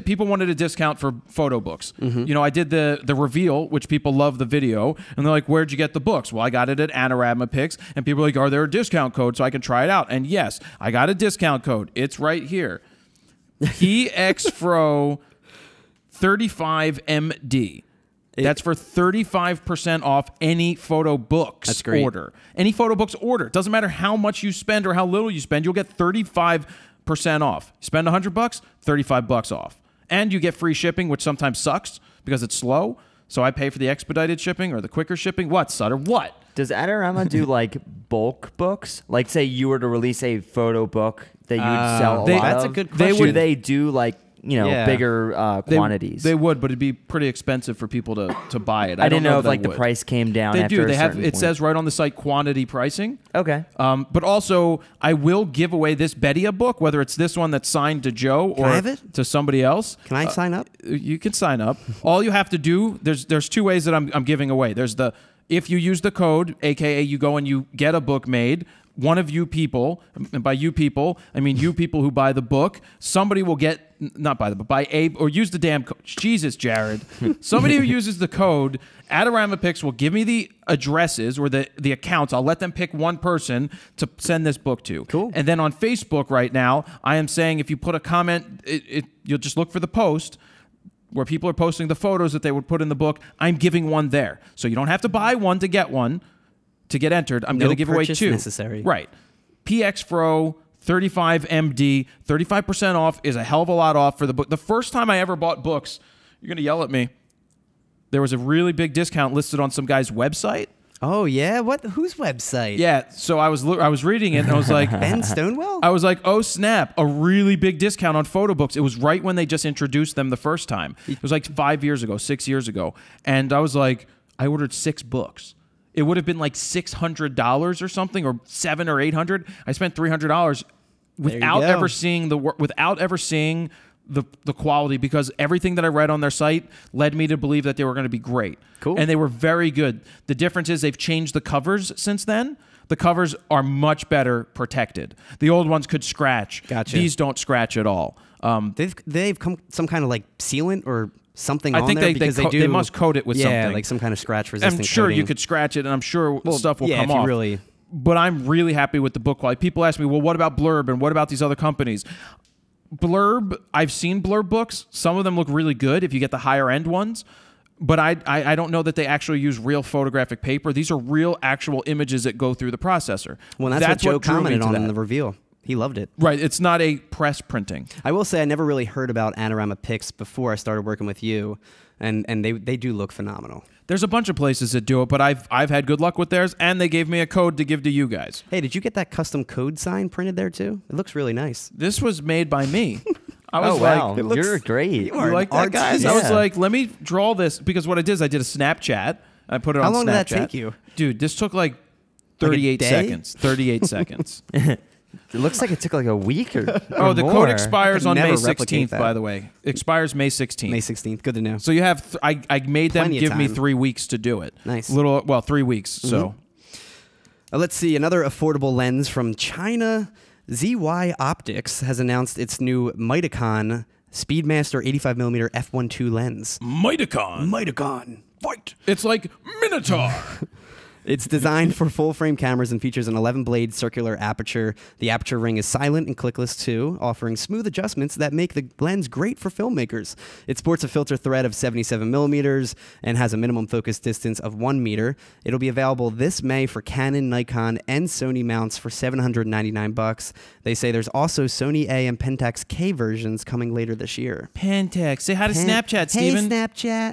People wanted a discount for photo books. Mm-hmm. You know, I did the reveal, which people love the video, and they're like, where'd you get the books? Well, I got it at ADORAMA PIX, and people are like, are there a discount code so I can try it out? And yes, I got a discount code. It's right here. PXFRO 35MD. That's for 35% off any photo books order. Any photo books order. Doesn't matter how much you spend or how little you spend, you'll get 35% off. Spend $100, $35 off. And you get free shipping, which sometimes sucks because it's slow. So I pay for the expedited shipping or the quicker shipping. What, Sutter? What? Does Adorama do like bulk books? Like, say you were to release a photo book that you would sell a lot that's of. a good question. Do they do like, you know, bigger quantities? They would, but it'd be pretty expensive for people to buy it. I didn't know if like the price came down. They after do. A They have. certain It point. says right on the site quantity pricing. Okay. But also, I will give away this Bedia book, whether it's this one that's signed to Joe or I have it? to somebody else. Can I sign up? You can sign up. All you have to do, there's two ways that I'm giving away. There's if you use the code, aka you go and you get a book made. One of you people, and by you people, I mean you people who buy the book, somebody will get, not buy the book, buy a, or use the damn code. Jesus, Jared. Somebody who uses the code, Adorama PIX will give me the addresses or the accounts. I'll let them pick one person to send this book to. Cool. And then on Facebook right now, I am saying if you put a comment, you'll just look for the post where people are posting the photos that they would put in the book. I'm giving one there. So you don't have to buy one to get one. To get entered, I'm going to give away two. Necessary. Right. PXFRO 35MD, 35% off is a hell of a lot off for the book. The first time I ever bought books, You're going to yell at me. There was a really big discount listed on some guy's website. Oh yeah, what? Whose website? Yeah, so I was reading it and I was like, Ben Stonewell. I was like, oh snap, a really big discount on photo books. It was right when they just introduced them the first time. It was like 5 years ago, 6 years ago, and I was like, I ordered 6 books. It would have been like $600 or something, or $700 or $800. I spent $300 without ever seeing the quality, because everything that I read on their site led me to believe that they were going to be great. Cool. And they were very good. The difference is they've changed the covers since then. The covers are much better protected. The old ones could scratch. Gotcha. These don't scratch at all. They've come some kind of like sealant or something I on think there, they because they must coat it with something. like some kind of scratch resistant. I'm sure coating. you could scratch it, and I'm sure stuff will come if you off. really. But I'm really happy with the book quality. People ask me, well, what about Blurb and what about these other companies? Blurb, I've seen Blurb books. Some of them look really good if you get the higher end ones. But I don't know that they actually use real photographic paper. These are real actual images that go through the processor. Well, that's what Joe drew me commented to on that. in the reveal. He loved it. Right. It's not a press printing. I will say I never really heard about ADORAMA PIX before I started working with you, and they do look phenomenal. There's a bunch of places that do it, but I've had good luck with theirs, and they gave me a code to give to you guys. Hey, did you get that custom code sign printed there too? It looks really nice. This was made by me. I was wow. like, You're great. You are you like an that, guys? artist. I was Yeah. like, let me draw this, because what I did is I did a Snapchat. I put it on Snapchat. How long did that take you? Dude, this took like 38 day? seconds. 38 seconds. It looks like it took like a week or Oh, the more. code expires I on could May never replicate 16th, that. by the way. Expires May 16th. May 16th. Good to know. So you have, I made them Plenty of give me time. 3 weeks to do it. Nice. 3 weeks. So Let's see. Another affordable lens from China. ZY Optics has announced its new Mitacon Speedmaster 85mm f1.2 lens. Mitacon. Mitacon. Fight! It's like Minotaur. It's designed for full-frame cameras and features an 11-blade circular aperture. The aperture ring is silent and clickless too, offering smooth adjustments that make the lens great for filmmakers. It sports a filter thread of 77 millimeters and has a minimum focus distance of 1 meter. It'll be available this May for Canon, Nikon, and Sony mounts for $799. They say there's also Sony A and Pentax K versions coming later this year. Pentax. Say hi to Snapchat, Steven. Hey, Snapchat.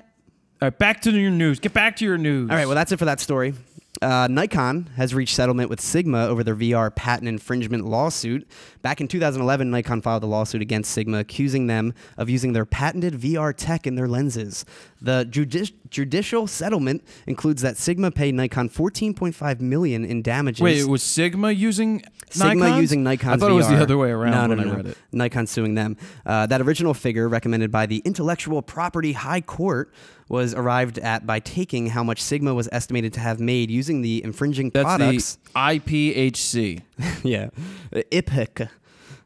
All right, back to your news. Get back to your news. All right, well, that's it for that story. Nikon has reached settlement with Sigma over their VR patent infringement lawsuit. Back in 2011, Nikon filed a lawsuit against Sigma, accusing them of using their patented VR tech in their lenses. The judicial settlement includes that Sigma paid Nikon $14.5 million in damages. Wait, it was Sigma using Sigma Nikon? using Nikon's I thought VR. it was the other way around No, when no, I read it. Nikon suing them. That original figure, recommended by the Intellectual Property High Court, was arrived at by taking how much Sigma was estimated to have made using the infringing That's products. the IPHC. Yeah, IPHC.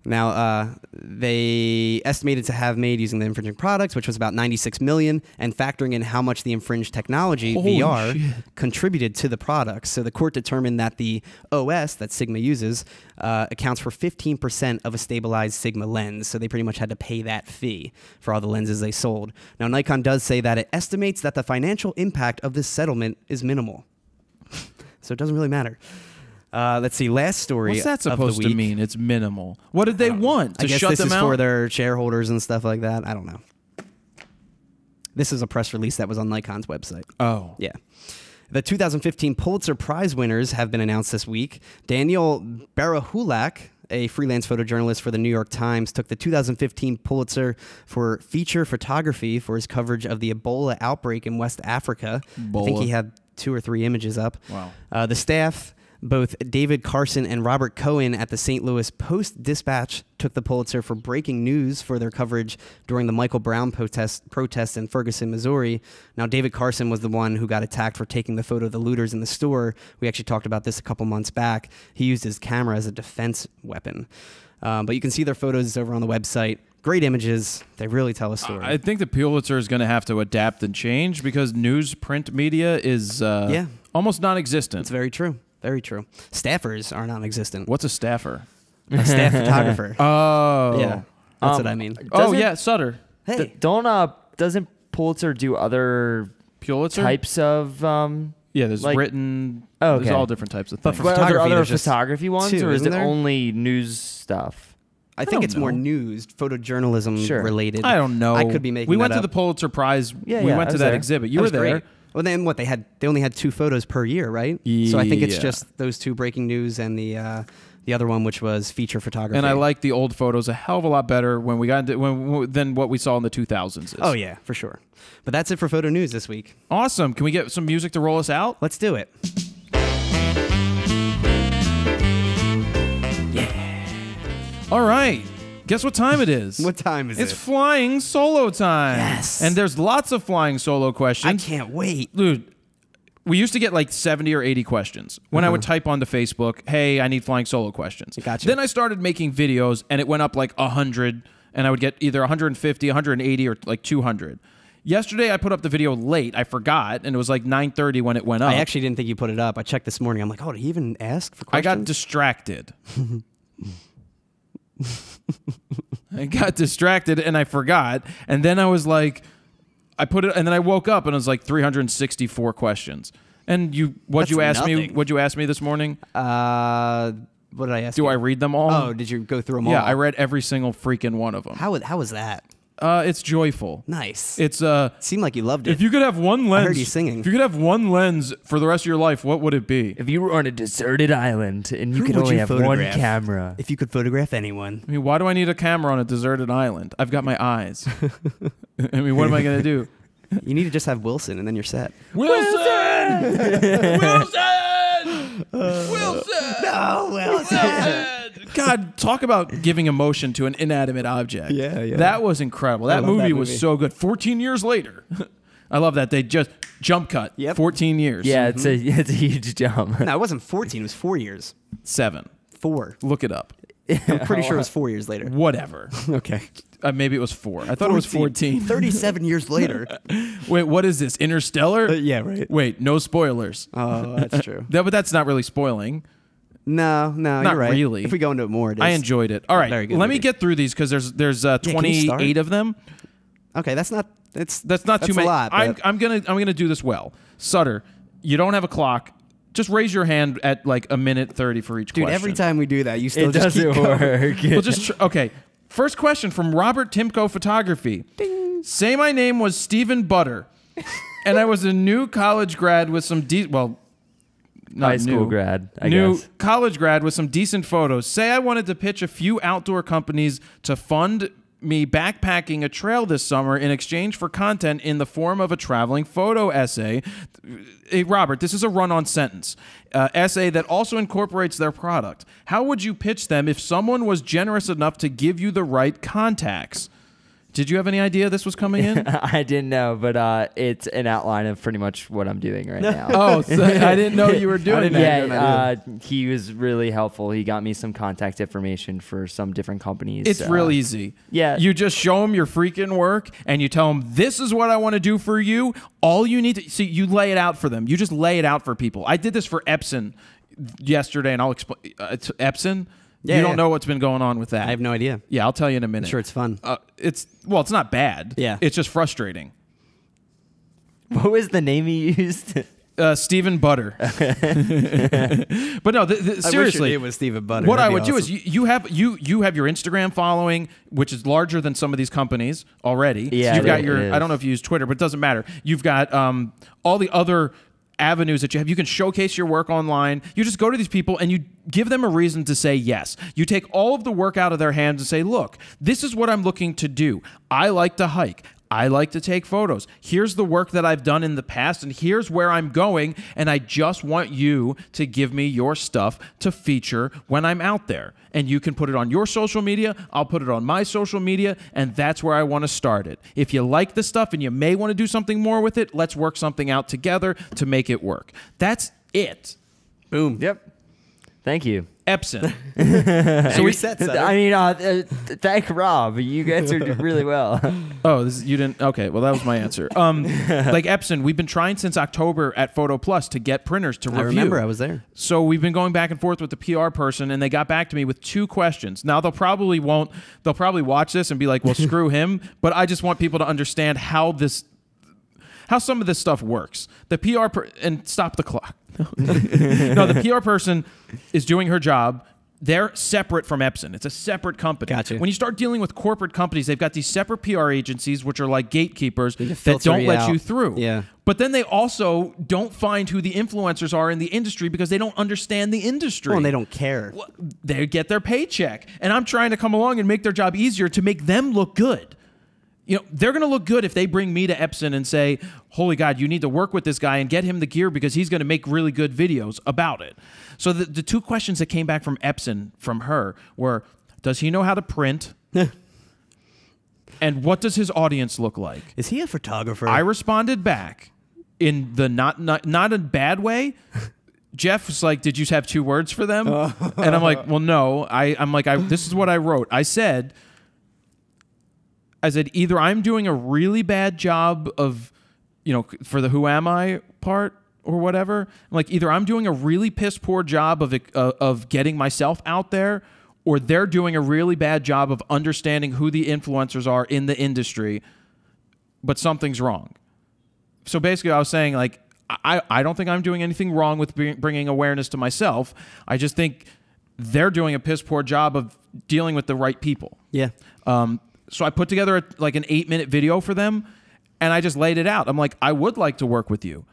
Now, they estimated to have made using the infringing products, which was about $96 million, and factoring in how much the infringed technology, Holy VR, shit. contributed to the products. So the court determined that the OS that Sigma uses accounts for 15% of a stabilized Sigma lens. So they pretty much had to pay that fee for all the lenses they sold. Now, Nikon does say that it estimates that the financial impact of this settlement is minimal. So it doesn't really matter. Let's see. Last story. What's that of the supposed to week. mean? It's minimal. What did they want? To I guess shut this them is out? for their shareholders and stuff like that. I don't know. This is a press release that was on Nikon's website. Oh. Yeah. The 2015 Pulitzer Prize winners have been announced this week. Daniel Barahulak, a freelance photojournalist for the New York Times, took the 2015 Pulitzer for feature photography for his coverage of the Ebola outbreak in West Africa. I think he had 2 or 3 images up. Wow. The staff, both David Carson and Robert Cohen at the St. Louis Post-Dispatch, took the Pulitzer for breaking news for their coverage during the Michael Brown protests in Ferguson, Missouri. Now, David Carson was the one who got attacked for taking the photo of the looters in the store. We actually talked about this a couple months back. He used his camera as a defense weapon. But you can see their photos over on the website. Great images. They really tell a story. I think the Pulitzer is going to have to adapt and change because newsprint media is almost non-existent. It's very true. Very true. Staffers are non-existent. What's a staffer? A staff photographer. Oh. Yeah, that's what I mean. Sutter. Hey, Doesn't Pulitzer do other Pulitzer? types of Yeah, there's like- written. Oh, There's okay. all different types of But things. for But are there photography, other there's just photography ones, 2, or is isn't it there? only news stuff? I think don't it's more know. news, photojournalism related. I don't know. I could be making We went that to up. the Pulitzer Prize. Yeah, we yeah, went I to was that there. exhibit. You That were was there. great. Well, then what? They only had 2 photos per year, right? So I think it's Yeah. just those 2 breaking news and the other one, which was feature photography. And I like the old photos a hell of a lot better when we got into, than what we saw in the 2000s. Is. Oh yeah, for sure. But that's it for photo news this week. Awesome. Can we get some music to roll us out? Let's do it. All right. Guess what time it is? What time is It's it? flying solo time. Yes. And there's lots of flying solo I questions. can't wait. Dude, we used to get like 70 or 80 questions when I would type onto Facebook, hey, I need flying solo questions. Gotcha. Then I started making videos and it went up like 100 and I would get either 150, 180 or like 200. Yesterday I put up the video late. I forgot and it was like 9:30 when it went up. I actually didn't think you put it up. I checked this morning. I'm like, oh, did he even ask for I questions? got distracted. I got distracted and I forgot. And then I was like, I put it, and then I woke up and it was like 364 questions. And what'd you ask me? nothing. What'd you ask me this morning? What did I ask Do you? I read them all? Oh, did you go through them yeah, all? I read every single freaking one of them. How was that? It's joyful. Nice. It's Seemed like you loved it. if you could have one lens, heard you singing. If you could have one lens for the rest of your life, what would it be? If you were on a deserted island and you Who could would only you have one photograph? camera, If you could photograph anyone. I mean, why do I need a camera on a deserted island? I've got my eyes. I mean, what am I gonna do? You need to just have Wilson, and then you're set. Wilson! Wilson! Wilson! No, Wilson. God, talk about giving emotion to an inanimate object. Yeah, yeah. That was incredible. That love movie that was movie. so good. 14 years later. I love that. They just jump cut. Yep. 14 years. yeah, it's a huge jump. No, it wasn't 14. It was 4 years. 7. 4. Look it up. I'm pretty sure it was 4 years later. Whatever. Okay. Maybe it was 4. I thought it was 14. 37 years later. Wait, what is this? Interstellar? Yeah, right. Wait, no spoilers. Oh, that's true. But that's not really spoiling. No, Not you're right. really. If we go into it more, it is. I enjoyed it. All right, Very good let me movie. get through these because there's can you start? 28 of them. Okay, that's not Too many. a lot. I'm but- gonna do this well. Sutter, you don't have a clock. Just raise your hand at like a minute 30 for each Dude, question. every time we do that, you still It just keep doesn't going. work. Well, just okay. First question from Robert Timko Photography. Ding. Say my name was Stephen Butter, and I was a new college grad with some not High school new. grad, I new guess. college grad with some decent photos. Say I wanted to pitch a few outdoor companies to fund me backpacking a trail this summer in exchange for content in the form of a traveling photo essay. Hey, Robert, this is a run-on sentence. Essay that also incorporates their product. How would you pitch them if someone was generous enough to give you the right contacts? Did you have any idea this was coming in? I didn't know, but it's an outline of pretty much what I'm doing right now. Oh, so I didn't know you were doing that. Yeah, he was really helpful. He got me some contact information for some different companies. It's real easy. Yeah. You just show them your freaking work and you tell them, this is what I want to do for you. All you need to see, you lay it out for them. You just lay it out for people. I did this for Epson yesterday, and I'll explain. It's Epson? Yeah, you don't yeah. know what's been going on with that. I have no idea. Yeah, I'll tell you in a minute. I'm sure it's fun. It's not bad. Yeah. It's just frustrating. What was the name he used? Stephen Butter. But no, seriously, it was Stephen Butter. What I That'd would be do awesome. is you have your Instagram following, which is larger than some of these companies already. Yeah, You've got it your. is. I don't know if you use Twitter, but it doesn't matter. You've got all the other avenues that you have. You can showcase your work online. You just go to these people and you give them a reason to say yes. You take all of the work out of their hands and say, look, this is what I'm looking to do. I like to hike. I like to take photos. Here's the work that I've done in the past, and here's where I'm going, and I just want you to give me your stuff to feature when I'm out there. And you can put it on your social media, I'll put it on my social media, and that's where I want to start it. If you like the stuff and you may want to do something more with it, let's work something out together to make it work. That's it. Boom. Yep. Thank you. Epson. So we set. I mean, thank Rob. You answered really well. Oh, you didn't. Okay, well that was my answer. Like Epson, we've been trying since October at Photo Plus to get printers to review. I remember I was there. So we've been going back and forth with the PR person, and they got back to me with 2 questions. Now they'll probably watch this and be like, "Well, screw him." But I just want people to understand how some of this stuff works. The PR and stop the clock. No, the PR person is doing her job. They're separate from Epson. It's a separate company. Gotcha. When you start dealing with corporate companies, they've got these separate PR agencies, which are like gatekeepers that filter don't you let out. you through. Yeah. But then they also don't find who the influencers are in the industry because they don't understand the industry. Well, and they don't care. Well, they get their paycheck. And I'm trying to come along and make their job easier to make them look good. You know, they're going to look good if they bring me to Epson and say, holy God, you need to work with this guy and get him the gear because he's going to make really good videos about it. So the two questions that came back from Epson from her were, does he know how to print? And what does his audience look like? Is he a photographer? I responded back in the not a bad way. Jeff was like, did you have 2 words for them? And I'm like, well, no. I'm like, this is what I wrote. I said, either I'm doing a really bad job of, you know, for the who am I part or whatever. Like, either I'm doing a really piss poor job of getting myself out there, or they're doing a really bad job of understanding who the influencers are in the industry, but something's wrong. So basically I was saying, like, I don't think I'm doing anything wrong with bringing awareness to myself. I just think they're doing a piss poor job of dealing with the right people. Yeah. So I put together like an 8-minute video for them, and I just laid it out. I'm like, I would like to work with you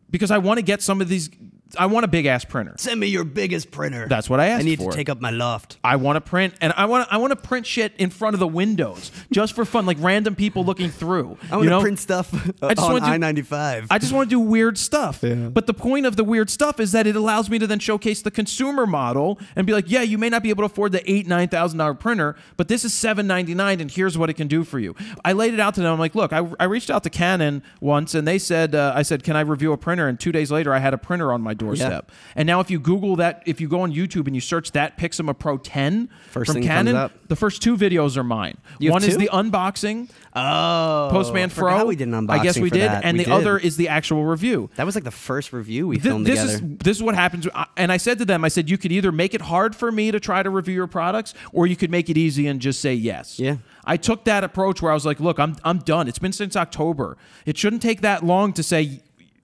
because I want to get some of these. I want a big ass printer. Send me your biggest printer. That's what I asked for. I need to take up my loft. I want to print, and I want to print shit in front of the windows just for fun, like random people looking through. I want to print stuff on I-95. I just want to do weird stuff. Yeah. But the point of the weird stuff is that it allows me to then showcase the consumer model and be like, yeah, you may not be able to afford the $8,000-$9,000 printer, but this is $799, and here's what it can do for you. I laid it out to them. I'm like, look, I reached out to Canon once, and they said, I said, can I review a printer? And 2 days later, I had a printer on my doorstep. Yeah. And now if you Google that, if you go on YouTube and you search that Pixma Pro 10 first from thing Canon, comes up. the first 2 videos are mine. One is the unbunboxing. Oh, Postman I forgot Fro. we did an unboxing. I guess we for did. that. And we the did. other is the actual review. That was like the first review we filmed together. This is what happens. And I said to them, I said, you could either make it hard for me to try to review your products, or you could make it easy and just say yes. Yeah. I took that approach where I was like, look, I'm done. It's been since October. It shouldn't take that long to say,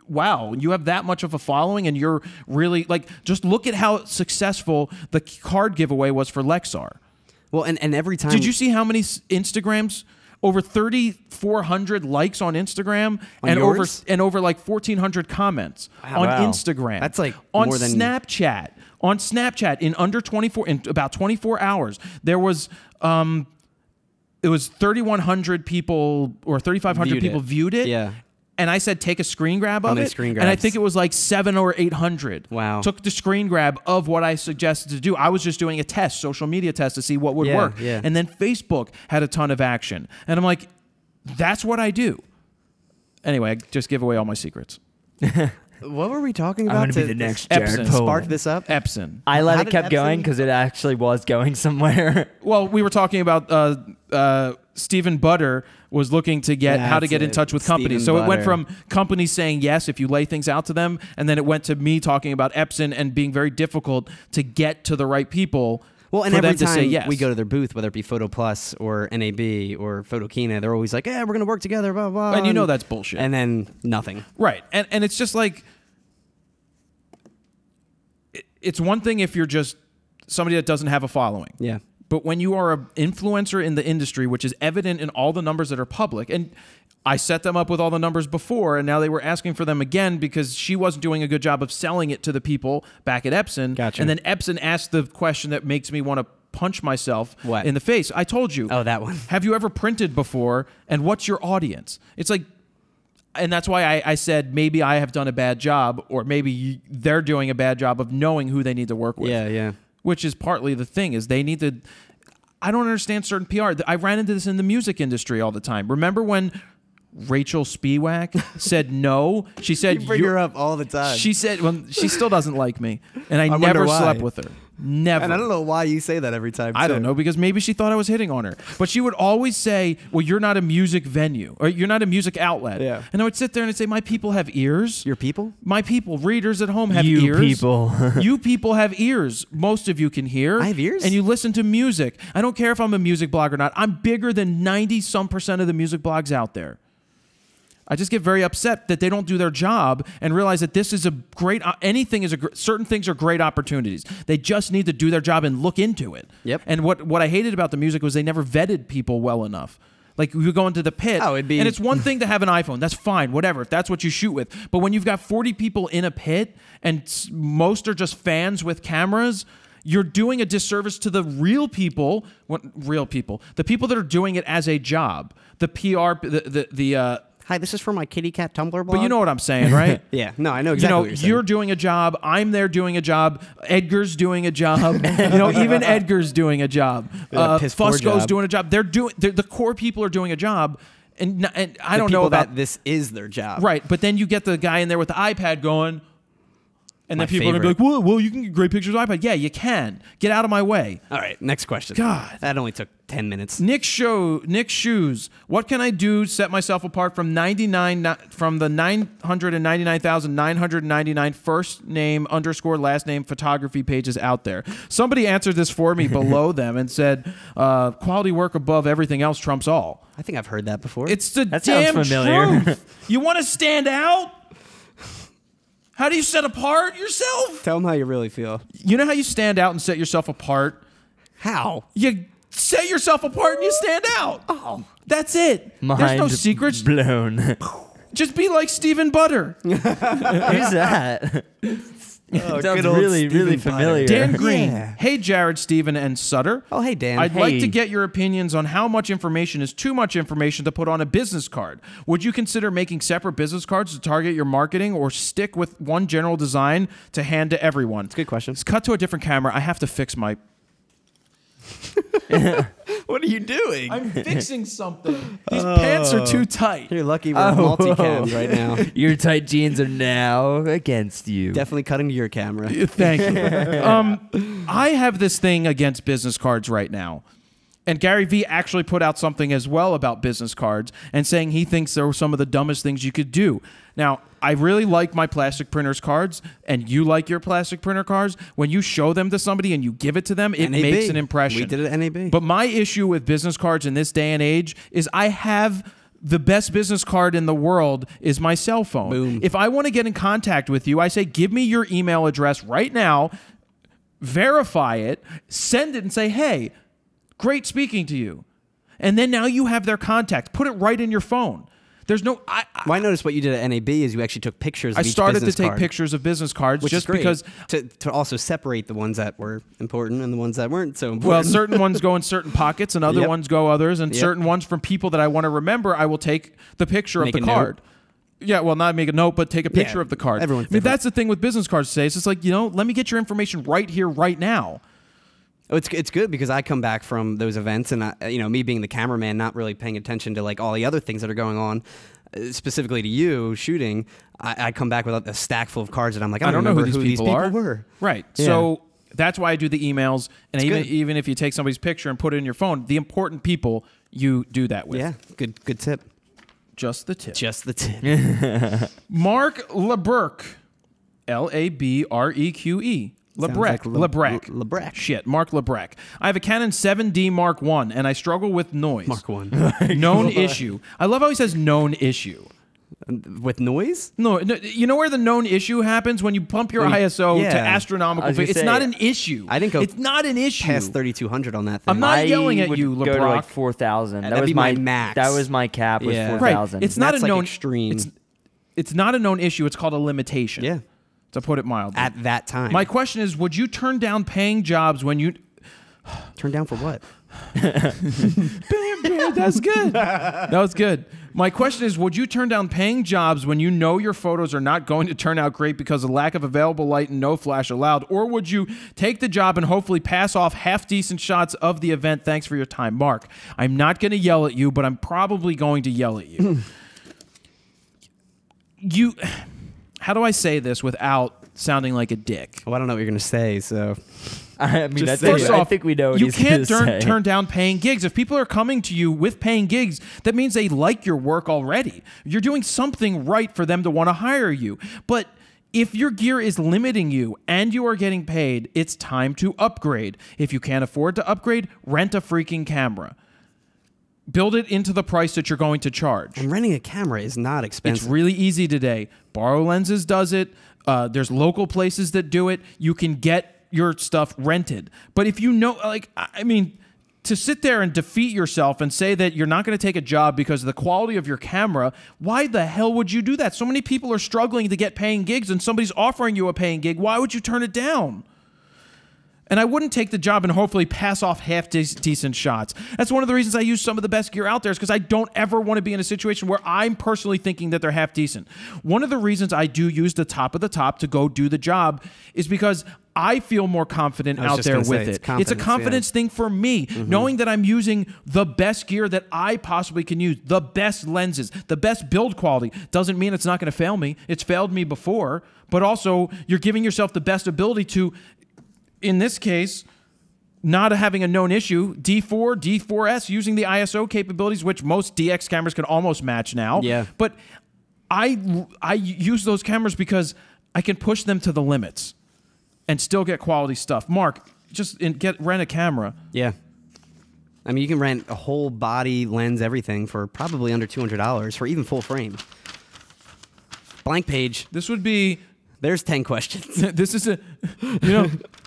wow, you have that much of a following, and you're really, like, just look at how successful the card giveaway was for Lexar. Well, and every time... Did you see how many Instagrams? Over 3,400 likes on Instagram, and over like 1,400 comments on Instagram. That's like on more than... Snapchat. On Snapchat, in about 24 hours, there was it was 3,100 people or 3,500 people viewed it. Yeah. And I said, take a screen grab of How many it. screen And I grabs? think it was like 700 or 800. Wow. Took the screen grab of what I suggested to do. I was just doing a test, social media test, to see what would work. Yeah. And then Facebook had a ton of action. And I'm like, that's what I do. Anyway, I just give away all my secrets. What were we talking about? I'm going to be the next Epson. Jared Pohl. Spark this up? Epson. I let How it did kept going Epson- because it actually was going somewhere. Well, we were talking about Stephen Butter was looking to get how to That's get in it. touch with companies. Stephen So it went Butter. from companies saying yes if you lay things out to them, and then it went to me talking about Epson and being very difficult to get to the right people. Well, and for every them to say time yes. we go to their booth, whether it be Photo Plus or NAB or Photokina, they're always like, "Yeah, we're going to work together." Blah blah. And you know that's bullshit. And then nothing. Right. And it's just like, it's one thing if you're just somebody that doesn't have a following. Yeah. But when you are an influencer in the industry, which is evident in all the numbers that are public, and I set them up with all the numbers before, and now they were asking for them again because she wasn't doing a good job of selling it to the people back at Epson. Gotcha. And then Epson asked the question that makes me want to punch myself What? in the face. I told you. Oh, that one. Have you ever printed before, and what's your audience? It's like, and that's why I said maybe I have done a bad job, or maybe they're doing a bad job of knowing who they need to work with. Yeah. Which is partly the thing, is they need to... I don't understand certain PR. I ran into this in the music industry all the time. Remember when Rachel Spiewak said no? She said... You bring her up all the time. She said... Well, she still doesn't like me. And I wonder never why. slept with her. Never. And I don't know why you say that every time. I don't know, because maybe she thought I was hitting on her. But she would always say, well, you're not a music venue, or you're not a music outlet. Yeah. And I would sit there and I'd say, my people have ears. Your people? My people, readers at home have You ears. people. You people have ears. Most of you can hear. I have ears? And you listen to music. I don't care if I'm a music blog or not. I'm bigger than 90-some% of the music blogs out there. I just get very upset that they don't do their job and realize that this is a great, certain things are great opportunities. They just need to do their job and look into it. Yep. And what I hated about the music was they never vetted people well enough. Like, you go into the pit, and it's one thing to have an iPhone. That's fine, whatever, if that's what you shoot with. But when you've got 40 people in a pit and most are just fans with cameras, you're doing a disservice to the real people. The people that are doing it as a job. The PR, Hi, this is for my kitty cat Tumblr blog. But you know what I'm saying, right? Yeah, no, I know exactly what you're saying. You're doing a job. I'm there doing a job. Edgar's doing a job. Even Edgar's doing a job. Fusco's doing a job. The core people are doing a job. And I don't know about that this is their job. Right, but then you get the guy in there with the iPad going, and then people are going to be like, well, you can get great pictures with iPad. Yeah, you can. Get out of my way. All right, next question. God. That only took 10 minutes. Nick Shoes. What can I do to set myself apart from the 999,999 first name _ last name photography pages out there? Somebody answered this for me below them and said, quality work above everything else trumps all. I think I've heard that before. It's the that damn sounds familiar. truth. You want to stand out? How do you set apart yourself? Tell them how you really feel. You know how you stand out and set yourself apart? How? You set yourself apart and you stand out. Oh. That's it. There's no secrets. Blown. Just be like Stephen Butter. Who's that? Oh, sounds good old really Stephen familiar. Dan Green. Yeah. Hey, Jared, Stephen, and Sutter. Oh, hey, Dan. I'd like Hey. to get your opinions on how much information is too much information to put on a business card. Would you consider making separate business cards to target your marketing, or stick with one general design to hand to everyone? That's a good question. Let's cut to a different camera. I have to fix my... What are you doing? I'm fixing something. These pants are too tight. You're lucky we're multicams right now. Your tight jeans are now against you. Definitely cutting to your camera. Thank you. I have this thing against business cards right now. And Gary Vee actually put out something as well about business cards and saying he thinks they were some of the dumbest things you could do. Now, I really like my plastic printers cards, and you like your plastic printer cards. When you show them to somebody and you give it to them, it NAB. makes an impression. We did it at NAB. But my issue with business cards in this day and age is I have... the best business card in the world is my cell phone. Boom. If I want to get in contact with you, I say, give me your email address right now, verify it, send it, and say, hey, great speaking to you. And then now you have their contact. Put it right in your phone. There's no... Well, I noticed what you did at NAB is you actually took pictures of each started to business take card, pictures of business cards which just is great, because... to also separate the ones that were important and the ones that weren't so important. Well, certain ones go in certain pockets and other ones go others, and certain ones from people that I want to remember, I will take the picture of the card. Yeah, well, not make a note, but take a picture of the card. Everyone's I mean, that's the thing with business cards today. It's just like, let me get your information right here, right now. Oh, it's good because I come back from those events and me being the cameraman, not really paying attention to like all the other things that are going on, specifically to you shooting. I come back with a stack full of cards and I'm like, I don't know who these people were. Right. Yeah. So that's why I do the emails, and It's even if you take somebody's picture and put it in your phone, the important people you do that with. Yeah, good tip. Just the tip. Just the tip. Mark LeBreque, LABREQE. Lebreque. Shit, Mark Lebreque. I have a Canon 7D Mark I, and I struggle with noise. Mark I. Known issue. I love how he says known issue. With noise? No, you know where the known issue happens? When you pump your ISO to astronomical. It's not an issue. I didn't go It's not an issue. past 3,200 on that thing. I'm not yelling at you, Go to LeBrock. like 4,000. That That'd was be my max. That was my cap. Was Yeah. 4,000. Right. It's not That's a like known extreme. It's not a known issue. It's called a limitation. Yeah. To put it mildly. At that time. My question is, would you turn down paying jobs when you... Turn down for what? Bam, that's good. That was good. My question is, would you turn down paying jobs when you know your photos are not going to turn out great because of lack of available light and no flash allowed? Or would you take the job and hopefully pass off half-decent shots of the event? Thanks for your time, Mark. I'm not going to yell at you, but I'm probably going to yell at you. How do I say this without sounding like a dick? Well, I don't know what you're going to say, so... I mean, First off, I think we know what you he's can't gonna say. turn down paying gigs. If people are coming to you with paying gigs, that means they like your work already. You're doing something right for them to want to hire you. But if your gear is limiting you and you are getting paid, it's time to upgrade. If you can't afford to upgrade, rent a freaking camera. build it into the price that you're going to charge. And renting a camera is not expensive. It's really easy today. Borrow Lenses does it. There's local places that do it. You can get your stuff rented. But if you know, like, I mean, to sit there and defeat yourself and say that you're not going to take a job because of the quality of your camera, why the hell would you do that? So many people are struggling to get paying gigs and somebody's offering you a paying gig. Why would you turn it down? And I wouldn't take the job and hopefully pass off half-decent shots. That's one of the reasons I use some of the best gear out there, is because I don't ever want to be in a situation where I'm personally thinking that they're half-decent. One of the reasons I do use the top of the top to go do the job is because I feel more confident out there with it. It's a confidence thing for me, knowing that I'm using the best gear that I possibly can use, the best lenses, the best build quality. Doesn't mean it's not going to fail me. It's failed me before, but also you're giving yourself the best ability to, in this case, not having a known issue, D4, D4S, using the ISO capabilities, which most DX cameras can almost match now. Yeah. But I use those cameras because I can push them to the limits and still get quality stuff. Mark, just rent a camera. Yeah. I mean, you can rent a whole body, lens, everything for probably under $200 for even full frame. Blank page. This would be... There's 10 questions. This is a...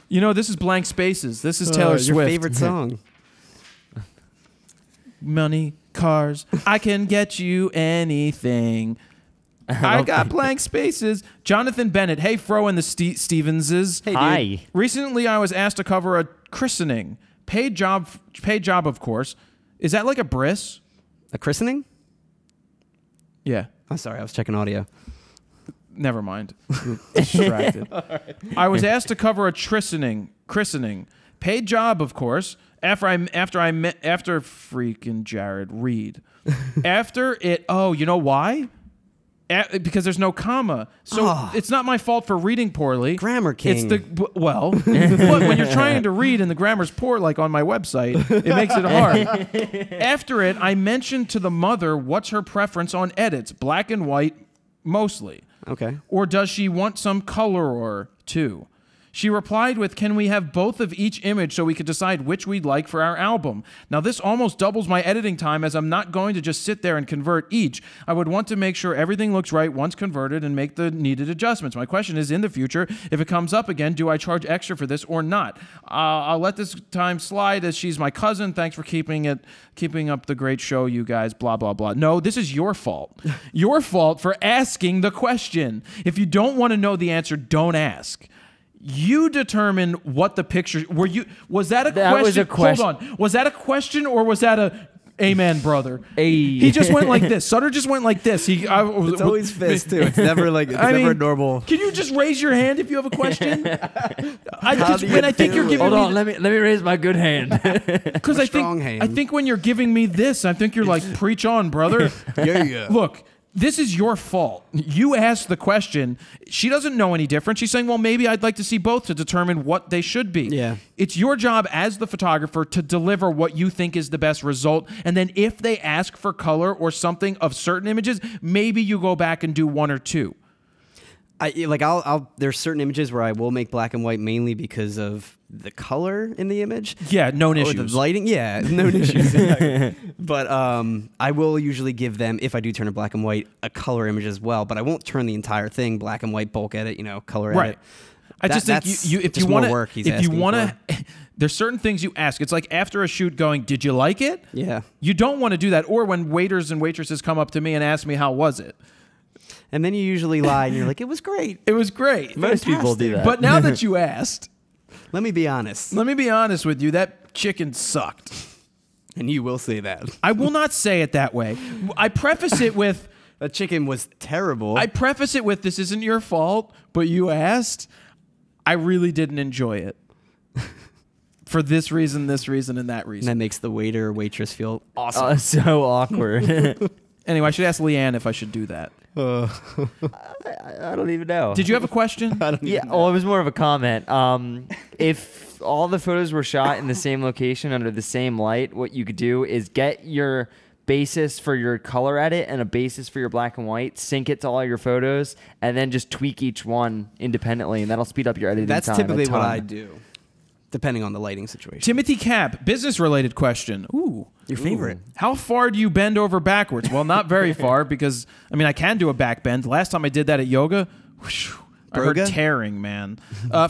You know, this is Blank Spaces. This is Taylor Swift. Your favorite song. Money, cars, I can get you anything. I got blank spaces. Jonathan Bennett. Hey, Fro and the Stevenses. Hey, Hi. dude. Recently, I was asked to cover a christening. Paid job, of course. Is that like a bris? A christening? Yeah. I'm sorry, I was checking audio. Never mind. Distracted. Right. I was asked to cover a christening. Paid job, of course. After freaking Jared Reed. After it. Oh, you know why? Because there's no comma. So it's not my fault for reading poorly. Grammar king. It's the well. But when you're trying to read and the grammar's poor, like on my website, it makes it hard. After it, I mentioned to the mother what's her preference on edits, black and white, mostly. Okay. Or does she want some color or two? She replied with, can we have both of each image so we could decide which we'd like for our album? Now, this almost doubles my editing time, as I'm not going to just sit there and convert each. I would want to make sure everything looks right once converted and make the needed adjustments. My question is, in the future, if it comes up again, do I charge extra for this or not? I'll let this time slide, as she's my cousin. Thanks for keeping up the great show, you guys, blah, blah, blah. No, this is your fault. Your fault for asking the question. If you don't want to know the answer, don't ask. You determine what the picture... Was that a question? That was a question. Hold on. Was that a question or was that a... Amen, brother. Hey. He just went like this. Sutter just went like this. It's always fist, too. It's never like... It's never normal. Can you just raise your hand if you have a question? I think you're giving Hold on, let me raise my good hand. Because I think when you're giving me this, I think you're like, preach on, brother. Yeah. Look... This is your fault. You asked the question. She doesn't know any different. She's saying, well, maybe I'd like to see both to determine what they should be. Yeah. It's your job as the photographer to deliver what you think is the best result. And then if they ask for color or something of certain images, maybe you go back and do one or two. There's certain images where I will make black and white mainly because of the color in the image. Yeah, known issues. Or the lighting, yeah, known issues. But I will usually give them, if I do turn it black and white, a color image as well. But I won't turn the entire thing black and white, bulk edit, color edit. I just think if you want to, there's certain things you ask. It's like after a shoot going, did you like it? Yeah. You don't want to do that. Or when waiters and waitresses come up to me and ask me, how was it? And then you usually lie and you're like, it was great. It was great. Most people do that. But now that you asked, let me be honest. Let me be honest with you. That chicken sucked. And you will say that. I will not say it that way. I preface it with... That chicken was terrible. I preface it with, this isn't your fault, but you asked. I really didn't enjoy it. For this reason, and that reason. And that makes the waiter or waitress feel awesome. So awkward. Anyway, I should ask Leanne if I should do that. I don't even know. Did you have a question? Yeah, well, it was more of a comment. If all the photos were shot in the same location under the same light, what you could do is get your basis for your color edit and a basis for your black and white, sync it to all your photos, and then just tweak each one independently, and that'll speed up your editing time. That's typically what I do. depending on the lighting situation. Timothy Cap, business-related question. Ooh. Your favorite. How far do you bend over backwards? Well, not very far because, I mean, I can do a back bend. Last time I did that at yoga, whoosh, I heard Broga? tearing, man.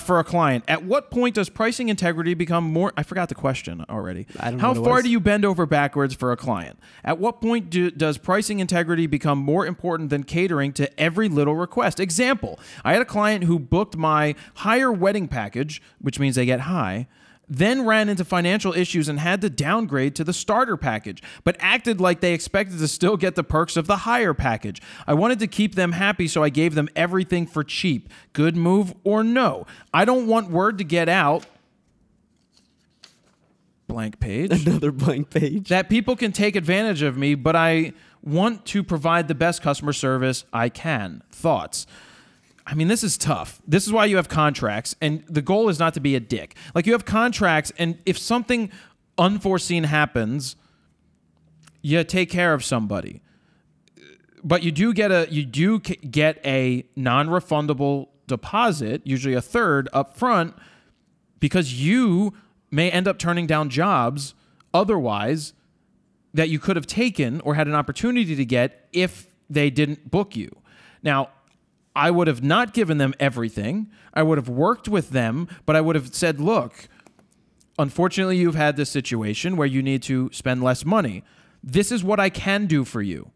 For a client. At what point does pricing integrity become more... I forgot the question already. I don't know How what it far was. do you bend over backwards for a client? At what point does pricing integrity become more important than catering to every little request? Example, I had a client who booked my higher wedding package, which means they get high, then ran into financial issues and had to downgrade to the starter package, but acted like they expected to still get the perks of the higher package. I wanted to keep them happy, so I gave them everything for cheap. Good move or no? I don't want word to get out, blank page, Another blank page. that people can take advantage of me, but I want to provide the best customer service I can. Thoughts? I mean, this is tough. This is why you have contracts, and the goal is not to be a dick. Like, you have contracts, and if something unforeseen happens, you take care of somebody. But you do get a non-refundable deposit, usually a third up front, because you may end up turning down jobs otherwise that you could have taken or had an opportunity to get if they didn't book you. Now, I would have not given them everything. I would have worked with them, but I would have said, look, unfortunately, you've had this situation where you need to spend less money. This is what I can do for you.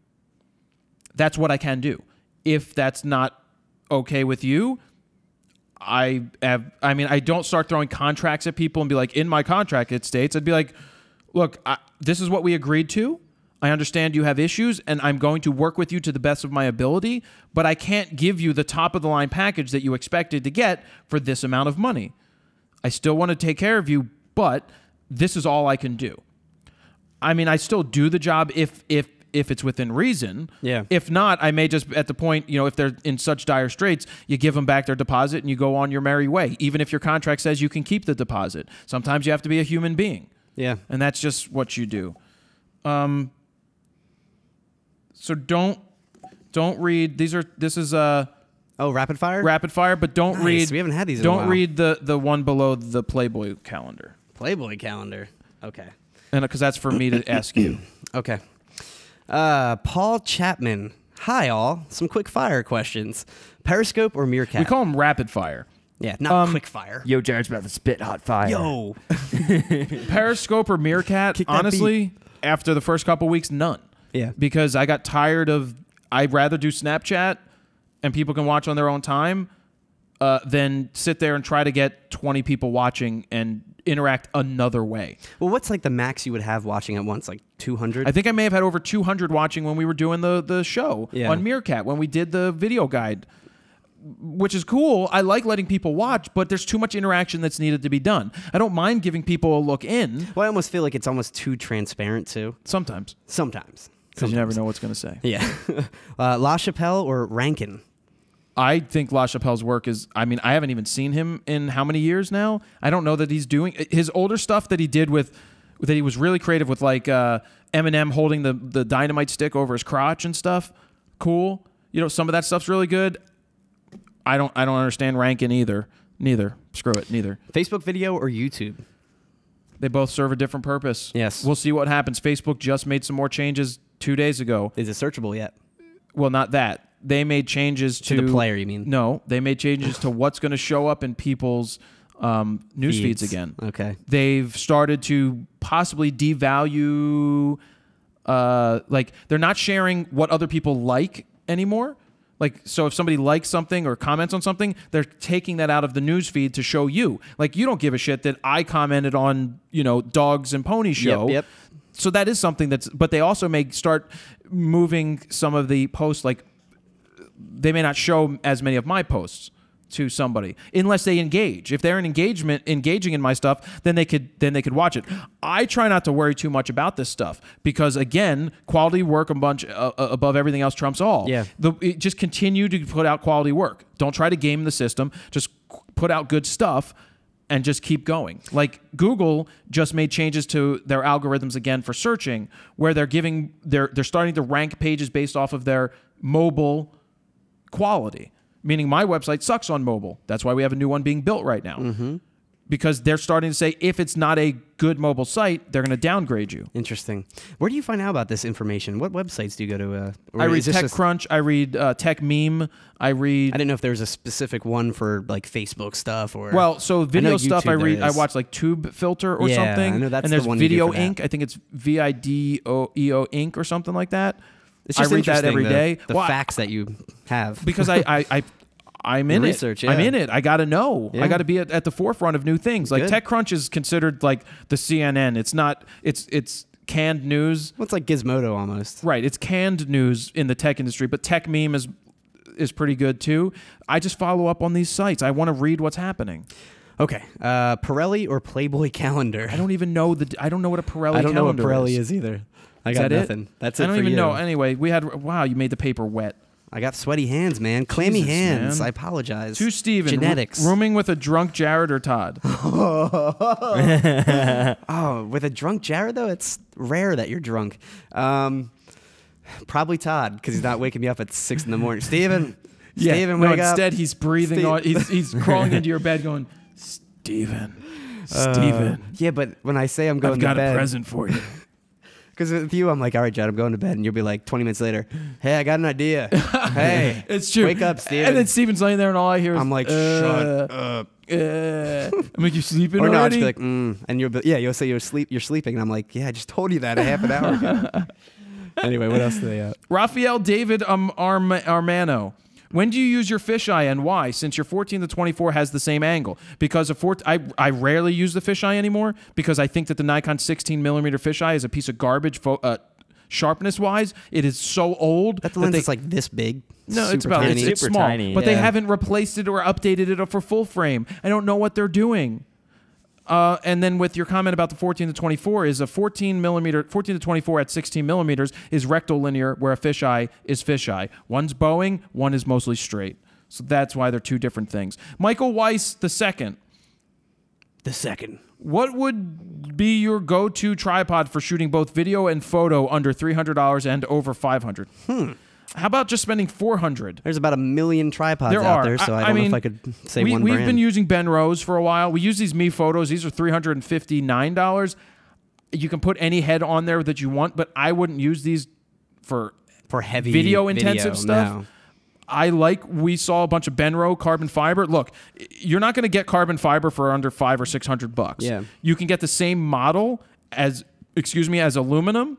That's what I can do. If that's not okay with you, I don't start throwing contracts at people and be like, in my contract it states. I'd be like, look, this is what we agreed to. I understand you have issues, and I'm going to work with you to the best of my ability, but I can't give you the top-of-the-line package that you expected to get for this amount of money. I still want to take care of you, but this is all I can do. I mean, I still do the job if it's within reason. Yeah. If not, I may just, at the point, if they're in such dire straits, you give them back their deposit and you go on your merry way, even if your contract says you can keep the deposit. Sometimes you have to be a human being. Yeah. And that's just what you do. So don't read. This is rapid fire. rapid fire, but don't Nice. read. We haven't had these in a Don't while. read the one below the Playboy calendar, Playboy calendar. Okay. and because that's for me to ask you. Okay. Paul Chapman. Hi, all. Some quick fire questions. Periscope or Meerkat? We call them rapid fire. Yeah, not quick fire. Yo, Jared's about to spit hot fire. Yo. Periscope or Meerkat. Kick that Honestly, after the first couple weeks, none. Yeah. Because I got tired of. I'd rather do Snapchat, and people can watch on their own time, than sit there and try to get 20 people watching and interact another way. Well, what's like the max you would have watching at once? Like 200? I think I may have had over 200 watching when we were doing the show on Meerkat, when we did the video guide, which is cool. I like letting people watch, but there's too much interaction that's needed to be done. I don't mind giving people a look in. Well, I almost feel like it's almost too transparent, too. Sometimes. Sometimes. Because you never know what's going to say. Yeah. La Chapelle or Rankin? I think LaChapelle's work is, I mean, I haven't even seen him in how many years now? I don't know that he's doing, his older stuff that he did that he was really creative with, like Eminem holding the dynamite stick over his crotch and stuff. Cool. Some of that stuff's really good. I don't understand Rankin either. Neither. Screw it. Neither. Facebook video or YouTube? They both serve a different purpose. Yes. We'll see what happens. Facebook just made some more changes 2 days ago. Is it searchable yet? Well, not that. They made changes To the player, you mean? No, they made changes to what's going to show up in people's news feeds again. Okay. They've started to possibly devalue, they're not sharing what other people like anymore. Like, so if somebody likes something or comments on something, they're taking that out of the news feed to show you. Like, you don't give a shit that I commented on, Dogs and Pony Show. Yep. So that is something but they also may start moving some of the posts, like, they may not show as many of my posts to somebody unless they engage. If they're engaging in my stuff, then they could watch it. I try not to worry too much about this stuff because, again, quality work above everything else trumps all. Yeah. Just continue to put out quality work. Don't try to game the system. Just put out good stuff and just keep going. Like, Google just made changes to their algorithms again for searching, where they're starting to rank pages based off of their mobile quality. Meaning my website sucks on mobile. That's why we have a new one being built right now. because they're starting to say if it's not a good mobile site, they're going to downgrade you. Interesting. Where do you find out about this information? What websites do you go to? I read TechCrunch. I read Tech Meme. I didn't know if there was a specific one for like Facebook stuff or. Well, so video stuff. YouTube I watch like Tube Filter or something. I know that's and there's the one Video you do for that. Inc. I think it's VIDEO Inc. or something like that. It's just I read that every day. The facts that you have. Because I'm in research, it. yeah. I'm in it. I got to know. Yeah. I got to be at the forefront of new things. Like Good. TechCrunch is considered like the CNN. It's not. It's canned news. Well, it's like Gizmodo almost. Right. It's canned news in the tech industry, but Tech Meme is pretty good too. I just follow up on these sites. I want to read what's happening. Okay. Pirelli or Playboy calendar? I don't even know I don't know what a Pirelli calendar I don't know what Pirelli is either. I Is got that nothing. it? That's it. I don't for even you. know. Anyway, wow, you made the paper wet. I got sweaty hands, man. Clammy Jesus, hands. man. I apologize. To Steven. Genetics. Rooming with a drunk Jared or Todd? Oh, with a drunk Jared, though, it's rare that you're drunk. Probably Todd, because he's not waking me up at 6 in the morning. Steven, Steven, no, wake up. instead he's breathing on. He's crawling into your bed going, Steven. Yeah, but when I say I'm going I've to got bed. a present for you. Because with you, I'm like, all right, Jared, I'm going to bed. And you'll be like 20 minutes later, hey, I got an idea. Hey, It's true. wake up, Steven. And then Steven's laying there and all I hear is, I'm like, shut up. I'm like, you sleeping Or no, I'll already? just be like, and you'll say you're sleeping. And I'm like, yeah, I just told you that a half an hour ago. Anyway, what else do they have? Raphael David Armano. When do you use your fisheye and why? Since your 14 to 24 has the same angle. Because I rarely use the fisheye anymore because I think that the Nikon 16mm fisheye is a piece of garbage sharpness-wise. It is so old. That the lens is like this big. No, it's super about tiny. it's Super small, tiny, but they yeah. haven't replaced it or updated it for full frame. I don't know what they're doing. And then with your comment about the 14 to 24 is a 14 to 24 at 16 millimeters is rectilinear, where a fisheye is fisheye. One's bowing, one is mostly straight. So that's why they're two different things. Michael Weiss the second. What would be your go-to tripod for shooting both video and photo under $300 and over $500? How about just spending $400? There's about 1 million tripods There out are. there, so I don't know if I could say one We've brand. been using Ben Rose for a while. We use these Me Photos. These are $359. You can put any head on there that you want, but I wouldn't use these for heavy video-intensive stuff. No. We saw a bunch of Benro carbon fiber. Look, you're not going to get carbon fiber for under $500 or $600. Yeah. You can get the same model as aluminum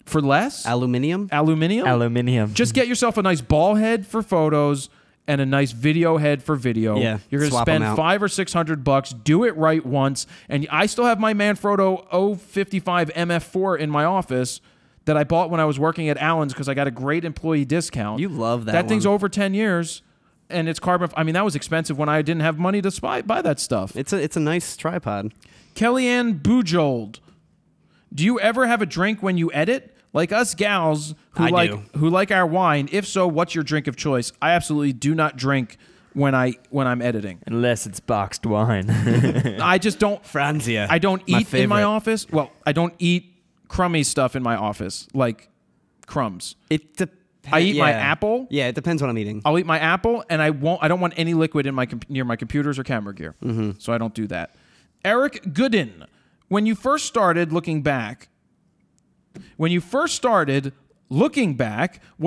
for less. Aluminium? Aluminium. Just get yourself a nice ball head for photos and a nice video head for video. Yeah, You're going to swap 'em spend out. $500 or $600. Do it right once. And I still have my Manfrotto 055 MF4 in my office that I bought when I was working at Allen's because I got a great employee discount. You love that That thing's one. over 10 years. And it's carbon. I mean, that was expensive when I didn't have money to buy that stuff. It's a nice tripod. Kellyanne Bujold. Do you ever have a drink when you edit? Like us gals I do. who like our wine. If so, what's your drink of choice? I absolutely do not drink when I'm editing. Unless it's boxed wine. I just don't. Franzia. I don't My eat in my favorite. office. Well, I don't eat crummy stuff in my office, like crumbs. It depends. I eat my apple. Yeah, it depends what I'm eating. I'll eat my apple, and I don't want any liquid in near my computers or camera gear. So I don't do that. Eric Gooden, when you first started looking back, what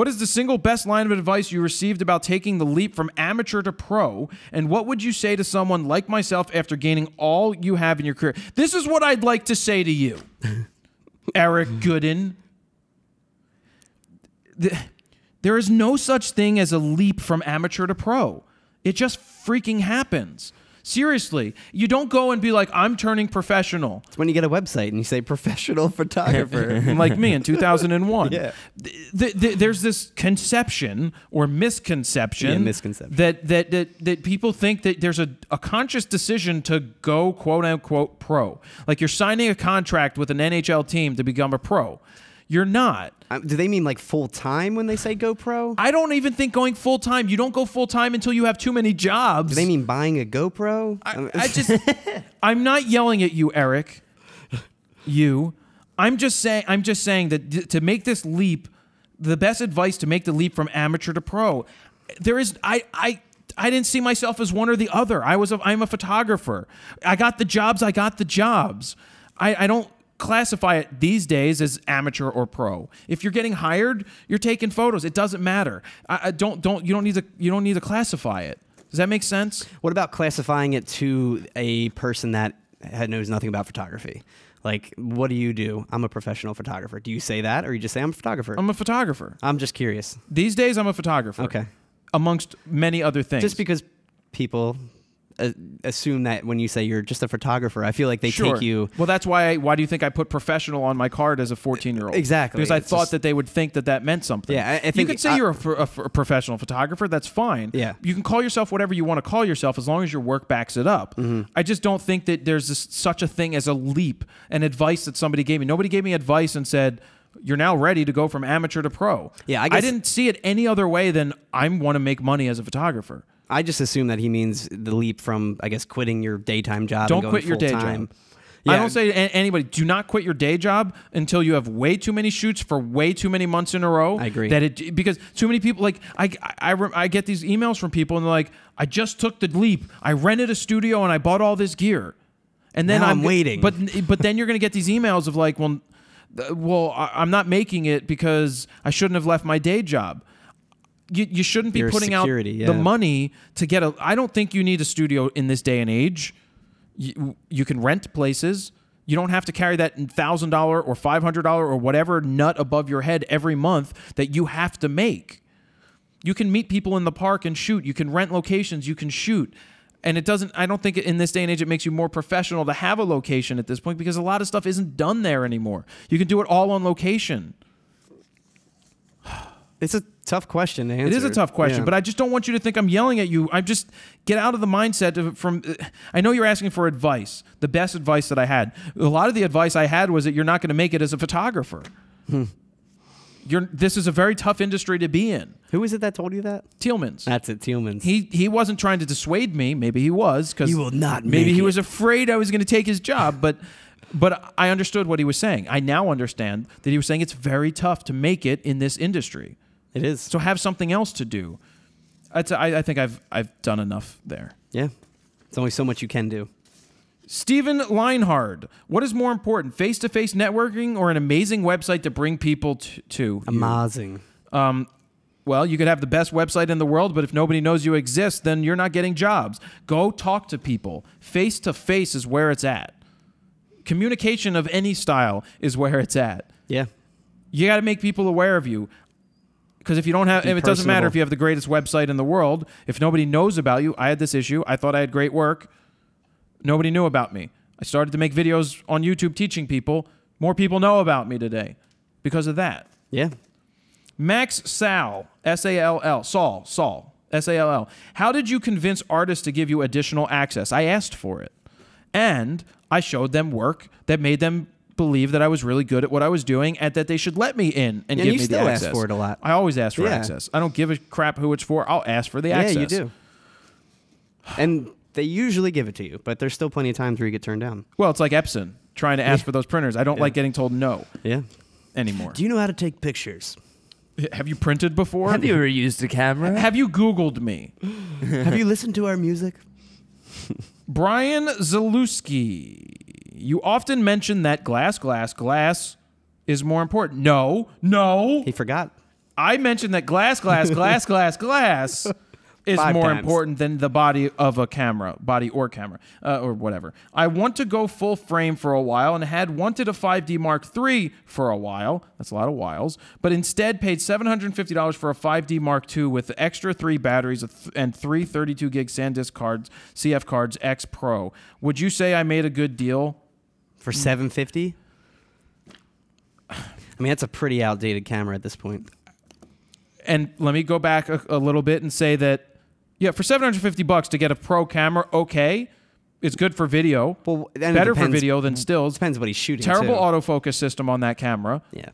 is the single best line of advice you received about taking the leap from amateur to pro? And what would you say to someone like myself after gaining all you have in your career? This is what I'd like to say to you, Eric Gooden. There is no such thing as a leap from amateur to pro. It just freaking happens. Seriously, you don't go and be like, I'm turning professional. It's when you get a website and you say professional photographer. Like me in 2001. Yeah. There's this conception or misconception, Yeah, misconception. that people think that there's a conscious decision to go quote unquote pro. Like you're signing a contract with an NHL team to become a pro. You're not. Do they mean like full time when they say GoPro? I don't even think going full time. You don't go full time until you have too many jobs. Do they mean buying a GoPro? I'm not yelling at you, Eric. I'm just saying that to make this leap, the best advice to make the leap from amateur to pro, there is I didn't see myself as one or the other. I'm a photographer. I got the jobs. I don't classify it these days as amateur or pro. If you're getting hired, you're taking photos. It doesn't matter. You don't need to classify it. Does that make sense? What about classifying it to a person that knows nothing about photography? Like, what do you do? I'm a professional photographer. Do you say that, or you just say I'm a photographer? I'm a photographer. I'm just curious. These days, I'm a photographer. Okay. Amongst many other things. Just because people assume that when you say you're just a photographer, I feel like they take you. Well, that's why. Why do you think I put professional on my card as a 14-year-old? Exactly. Because I thought that they would think that meant something. Yeah, I think you could say you're a professional photographer. That's fine. Yeah. You can call yourself whatever you want to call yourself as long as your work backs it up. I just don't think that there's such a thing as a leap and advice that somebody gave me. Nobody gave me advice and said, you're now ready to go from amateur to pro. Yeah, I didn't see it any other way than I want to make money as a photographer. I just assume that he means the leap from, I guess, quitting your daytime job. Don't and going quit your day full-time. job. Yeah. I don't say to anybody, do not quit your day job until you have way too many shoots for way too many months in a row. I agree. Because too many people, like, I get these emails from people and they're like, I just took the leap. I rented a studio and I bought all this gear. And then now I'm waiting. But then you're going to get these emails of like, well, I'm not making it because I shouldn't have left my day job. You shouldn't be Your putting security, out the money to get I don't think you need a studio in this day and age. You can rent places. You don't have to carry that $1,000 or $500 or whatever nut above your head every month that you have to make. You can meet people in the park and shoot. You can rent locations. You can shoot. And I don't think in this day and age it makes you more professional to have a location at this point because a lot of stuff isn't done there anymore. You can do it all on location. It's a tough question to answer. It is a tough question, yeah. but I just don't want you to think I'm yelling at you. I just get out of the mindset from. I know you're asking for advice, the best advice that I had. A lot of the advice I had was that you're not going to make it as a photographer. This is a very tough industry to be in. Who is it that told you that? Tealman's. That's it, Tealman's. He wasn't trying to dissuade me. Maybe he was because you will not. Maybe he was afraid I was going to take his job, but I understood what he was saying. I now understand that he was saying it's very tough to make it in this industry. It is. So have something else to do. I think I've done enough there. Yeah. It's only so much you can do. Stephen Leinhard, what is more important, face-to-face networking or an amazing website to bring people to? Amazing. Well, you could have the best website in the world, but if nobody knows you exist, then you're not getting jobs. Go talk to people. Face-to-face is where it's at. Communication of any style is where it's at. Yeah. You got to make people aware of you. Because if you don't have, it doesn't matter if you have the greatest website in the world. If nobody knows about you, I had this issue. I thought I had great work. Nobody knew about me. I started to make videos on YouTube teaching people. More people know about me today because of that. Yeah. Max Sal, S-A-L-L, Saul, S-A-L-L. How did you convince artists to give you additional access? I asked for it. And I showed them work that made them believe that I was really good at what I was doing and that they should let me in and give me the access. And you still ask for it a lot. I always ask for access. I don't give a crap who it's for. I'll ask for the access. Yeah, you do. And they usually give it to you, but there's still plenty of times where you get turned down. Well, it's like Epson trying to ask for those printers. I don't like getting told no anymore. Do you know how to take pictures? Have you printed before? Have you ever used a camera? Have you Googled me? Have you listened to our music? Brian Zalewski. You often mention that glass is more important. No. He forgot. I mentioned that glass is 5 more times. important than the body of a camera, or whatever. I want to go full frame for a while and had wanted a 5D Mark III for a while. That's a lot of whiles. But instead paid $750 for a 5D Mark II with extra 3 batteries and 3 32 gig SanDisk cards, CF cards, X Pro. Would you say I made a good deal? For $750? I mean, that's a pretty outdated camera at this point. And let me go back a little bit and say that, yeah, for $750 to get a pro camera, okay, it's good for video. Well, better for video than stills. Depends what he's shooting. Terrible too. autofocus system on that camera. Yeah.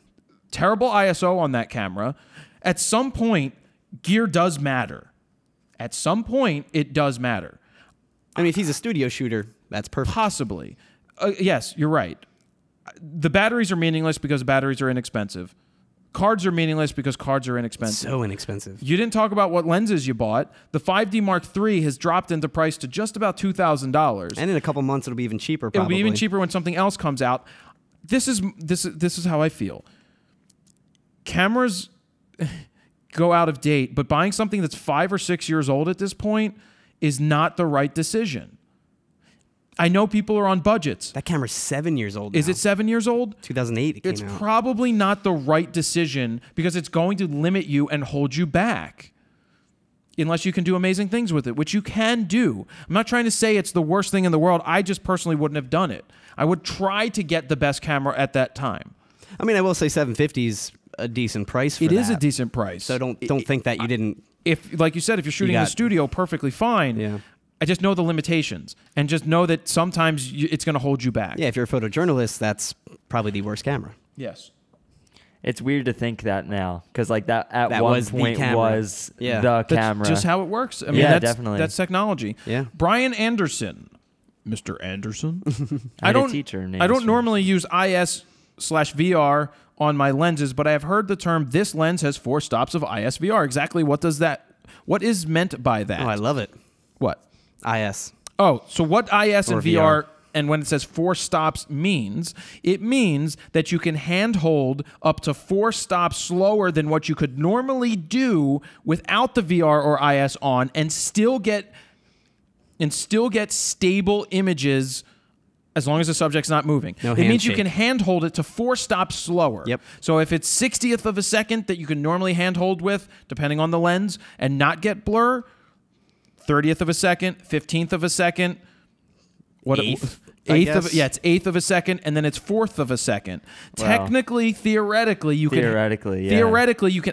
Terrible ISO on that camera. At some point, gear does matter. At some point, it does matter. I mean, if he's a studio shooter, that's perfect. Possibly. Yes, you're right. The batteries are meaningless because batteries are inexpensive. Cards are meaningless because cards are inexpensive. So inexpensive. You didn't talk about what lenses you bought. The 5D Mark III has dropped into price to just about $2,000. And in a couple months, it'll be even cheaper, probably. It'll be even cheaper when something else comes out. This is how I feel. Cameras go out of date, but buying something that's 5 or 6 years old at this point is not the right decision. I know people are on budgets. That camera's 7 years old now. Is it 7 years old? 2008 it came It's out. probably not the right decision because it's going to limit you and hold you back. Unless you can do amazing things with it, which you can do. I'm not trying to say it's the worst thing in the world. I just personally wouldn't have done it. I would try to get the best camera at that time. I mean, I will say 750 is a decent price for that. It is a decent price. So don't think that you didn't... If, like you said, if you're shooting in the studio, perfectly fine. Yeah. I just know the limitations and just know that sometimes it's going to hold you back. Yeah, if you're a photojournalist, that's probably the worst camera. Yes. It's weird to think that now because like that at That one was the point camera. was Yeah. the That's camera. just how it works. I mean, Yeah, that's, definitely. That's technology. Yeah. Brian Anderson. Mr. Anderson? I had a teacher named I don't Mr. normally use IS/VR on my lenses, but I have heard the term this lens has 4 stops of IS/VR. Exactly what is meant by that? Oh, I love it. What? IS. Oh, so what IS and Or VR VR. and when it says 4 stops means, it means that you can handhold up to 4 stops slower than what you could normally do without the VR or IS on and still get stable images as long as the subject's not moving. No it means you handshake. can handhold it to 4 stops slower. Yep. So if it's 60th of a second that you can normally handhold with, depending on the lens, and not get blur, 30th of a second, 15th of a second, Eighth, it's 1/8 of a second, and then it's 1/4 of a second. Wow. Technically, theoretically, you can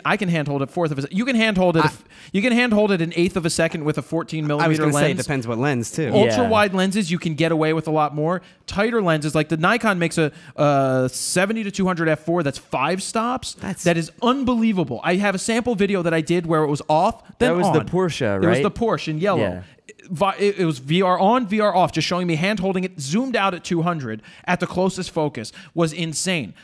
I can handhold it 1/4 of a second. You can handhold it. You can handhold it 1/8 of a second with a 14 millimeter I was going to say, it lens. depends what lens, too. Yeah. Ultra wide lenses, you can get away with a lot more. Tighter lenses, like the Nikon makes a 70-200 f4 that's 5 stops. That is unbelievable. I have a sample video that I did where it was off, then That was the on. Porsche, It was right? the Porsche in yellow. Yeah. It was VR on, VR off, just showing me hand holding it, zoomed out at 200 at the closest focus. Was insane.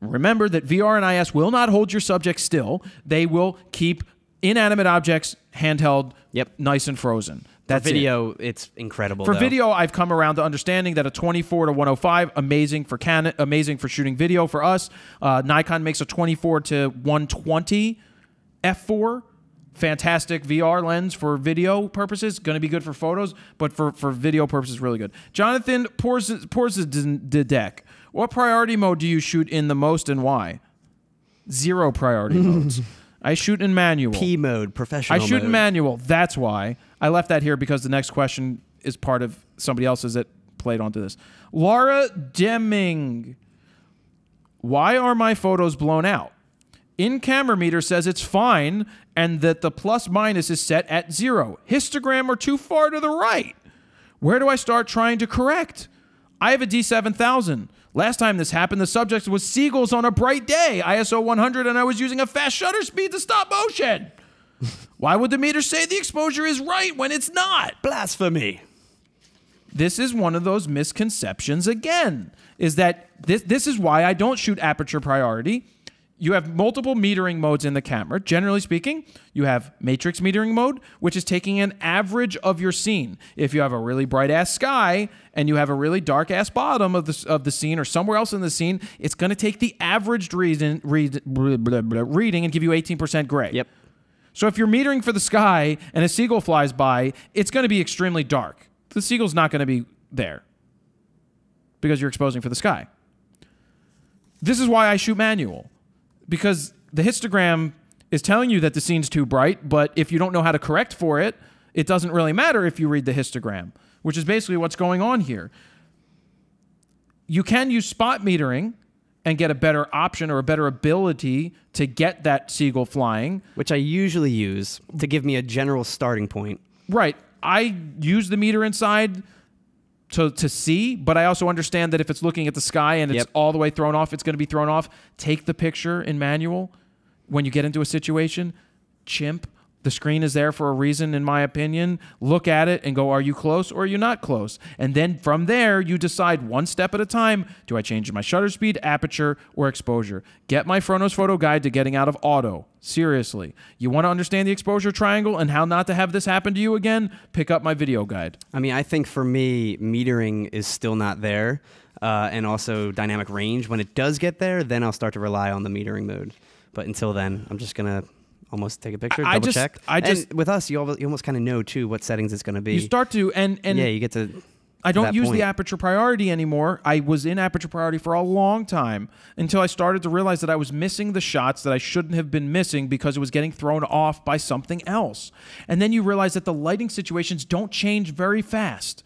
Remember that VR and IS will not hold your subject still. They will keep inanimate objects handheld, nice and frozen. That's For video, it's incredible. For though. video, I've come around to understanding that a 24-105, amazing for Canon, amazing for shooting video for us. Nikon makes a 24-120 f4. Fantastic VR lens for video purposes. Going to be good for photos, but for video purposes, really good. Jonathan pours the deck. What priority mode do you shoot in the most and why? 0 priority modes. I shoot in manual. P mode, professional I shoot mode. in manual. That's why. I left that here because the next question is part of somebody else's that played onto this. Laura Deming. Why are my photos blown out? In camera meter says it's fine and that the plus minus is set at 0. Histogram are too far to the right. Where do I start trying to correct? I have a D7000. Last time this happened, the subject was seagulls on a bright day, ISO 100, and I was using a fast shutter speed to stop motion. Why would the meter say the exposure is right when it's not? Blasphemy. This is one of those misconceptions again, is that this is why I don't shoot aperture priority. You have multiple metering modes in the camera. Generally speaking, you have matrix metering mode, which is taking an average of your scene. If you have a really bright-ass sky and you have a really dark-ass bottom of the scene or somewhere else in the scene, it's going to take the averaged reading and give you 18% gray. Yep. So if you're metering for the sky and a seagull flies by, it's going to be extremely dark. The seagull's not going to be there because you're exposing for the sky. This is why I shoot manual. Because the histogram is telling you that the scene's too bright, but if you don't know how to correct for it, it doesn't really matter if you read the histogram, which is basically what's going on here. You can use spot metering and get a better option or a better ability to get that seagull flying. Which I usually use to give me a general starting point. Right. I use the meter inside to see, but I also understand that if it's looking at the sky and it's all the way thrown off, it's going to be thrown off. Take the picture in manual when you get into a situation. Chimp The screen is there for a reason, in my opinion. Look at it and go, are you close or are you not close? And then from there, you decide one step at a time. Do I change my shutter speed, aperture, or exposure? Get my FroKnowsPhoto guide to getting out of auto. Seriously. You want to understand the exposure triangle and how not to have this happen to you again? Pick up my video guide. I mean, I think for me, metering is still not there. And also dynamic range. When it does get there, then I'll start to rely on the metering mode. But until then, I'm just going to almost take a picture, double check. And with us, you almost kind of know too what settings it's going to be. You start to, and yeah, you get to. I don't use the aperture priority anymore. I was in aperture priority for a long time until I started to realize that I was missing the shots that I shouldn't have been missing because it was getting thrown off by something else. And then you realize that the lighting situations don't change very fast.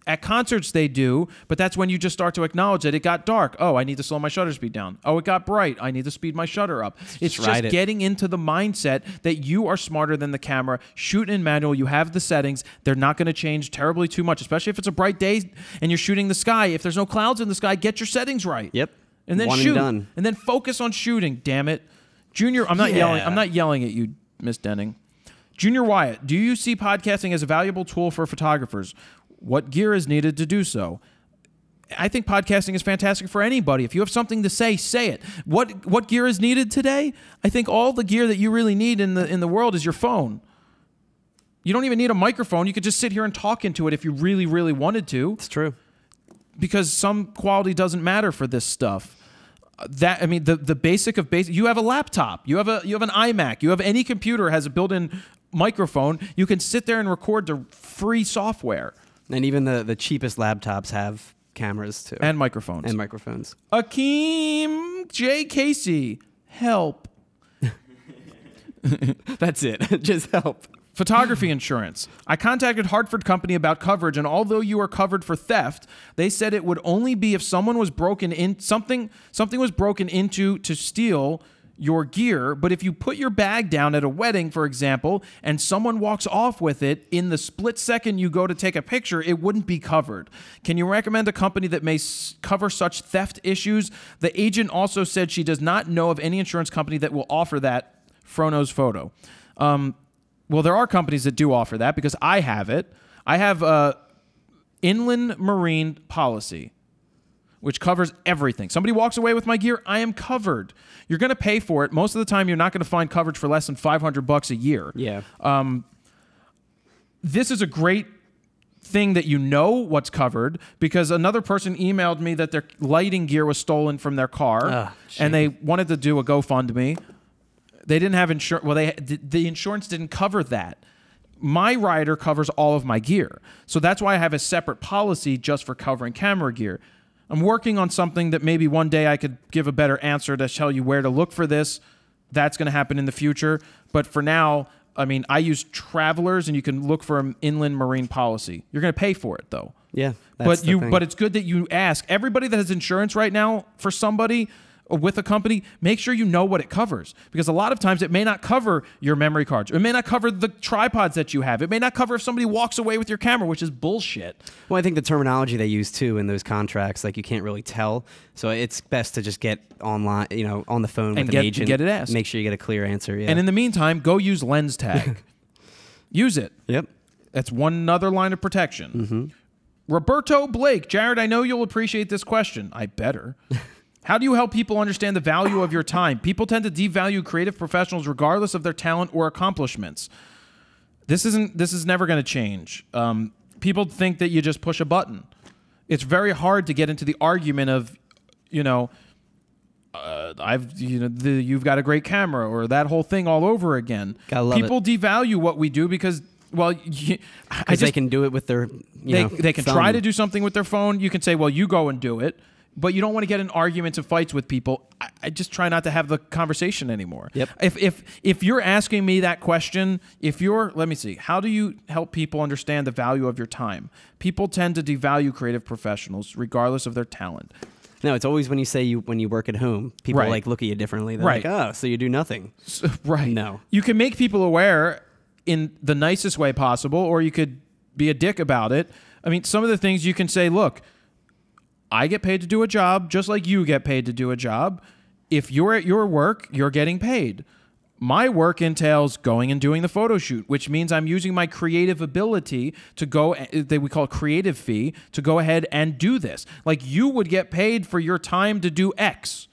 At concerts, they do, but that's when you just start to acknowledge that it got dark. Oh, I need to slow my shutter speed down. Oh, it got bright. I need to speed my shutter up. It's just getting into the mindset that you are smarter than the camera. Shoot in manual. You have the settings. They're not going to change terribly too much, especially if it's a bright day and you're shooting the sky. If there's no clouds in the sky, get your settings right. Yep. And then shoot. And then focus on shooting, damn it. Junior, I'm not yelling. I'm not yelling at you, Miss Denning. Junior Wyatt, do you see podcasting as a valuable tool for photographers? What gear is needed to do so? I think podcasting is fantastic for anybody. If you have something to say, say it. What gear is needed today? I think all the gear that you really need in the world is your phone. You don't even need a microphone. You could just sit here and talk into it if you really, really wanted to. It's true. Because some quality doesn't matter for this stuff. The basic of basic. You have a laptop. You have an iMac. You have any computer has a built-in microphone. You can sit there and record the free software. And even the cheapest laptops have cameras too. And microphones. Akeem J. Casey, help. That's it. Just help. Photography insurance. I contacted Hartford Company about coverage, and although you are covered for theft, they said it would only be if someone was something was broken into to steal your gear. But if you put your bag down at a wedding, for example, and someone walks off with it, in the split second you go to take a picture, it wouldn't be covered. Can you recommend a company that may cover such theft issues? The agent also said she does not know of any insurance company that will offer that. FroKnowsPhoto. Well, there are companies that do offer that because I have it. I have inland marine policy, which covers everything. Somebody walks away with my gear, I am covered. You're going to pay for it. Most of the time, you're not going to find coverage for less than $500 a year. Yeah. This is a great thing that you know what's covered because another person emailed me that their lighting gear was stolen from their car, and they wanted to do a GoFundMe. They didn't have insurance. Well, the insurance didn't cover that. My rider covers all of my gear, so that's why I have a separate policy just for covering camera gear. I'm working on something that maybe one day I could give a better answer to tell you where to look for this. That's going to happen in the future. But for now, I mean, I use Travelers, and you can look for an inland marine policy. You're going to pay for it, though. Yeah, but it's good that you ask. Everybody that has insurance right now for somebody or with a company, make sure you know what it covers. Because a lot of times it may not cover your memory cards. It may not cover the tripods that you have. It may not cover if somebody walks away with your camera, which is bullshit. Well, I think the terminology they use, too, in those contracts, like you can't really tell. So it's best to just get online, on the phone with an agent. Get it asked. Make sure you get a clear answer. Yeah. And in the meantime, go use lens tag. Use it. Yep. That's one other line of protection. Mm-hmm. Roberto Blake. Jared, I know you'll appreciate this question. I better. How do you help people understand the value of your time? People tend to devalue creative professionals regardless of their talent or accomplishments. This is never going to change. People think that you just push a button. It's very hard to get into the argument of, you've got a great camera or that whole thing all over again. People devalue what we do because, they can do it with their, they can thumb. try to do something with their phone. You can say, well, you go and do it. But you don't want to get in arguments and fights with people. I just try not to have the conversation anymore. Yep. If you're asking me that question, let me see. How do you help people understand the value of your time? People tend to devalue creative professionals regardless of their talent. No, it's always when you work at home, people look at you differently. They're like, oh, so you do nothing. Right. No. You can make people aware in the nicest way possible, or you could be a dick about it. I mean, some of the things you can say, look, I get paid to do a job just like you get paid to do a job. If you're at your work, you're getting paid. My work entails going and doing the photo shoot, which means I'm using my creative ability to go, we call it creative fee, to go ahead and do this. Like you would get paid for your time to do X.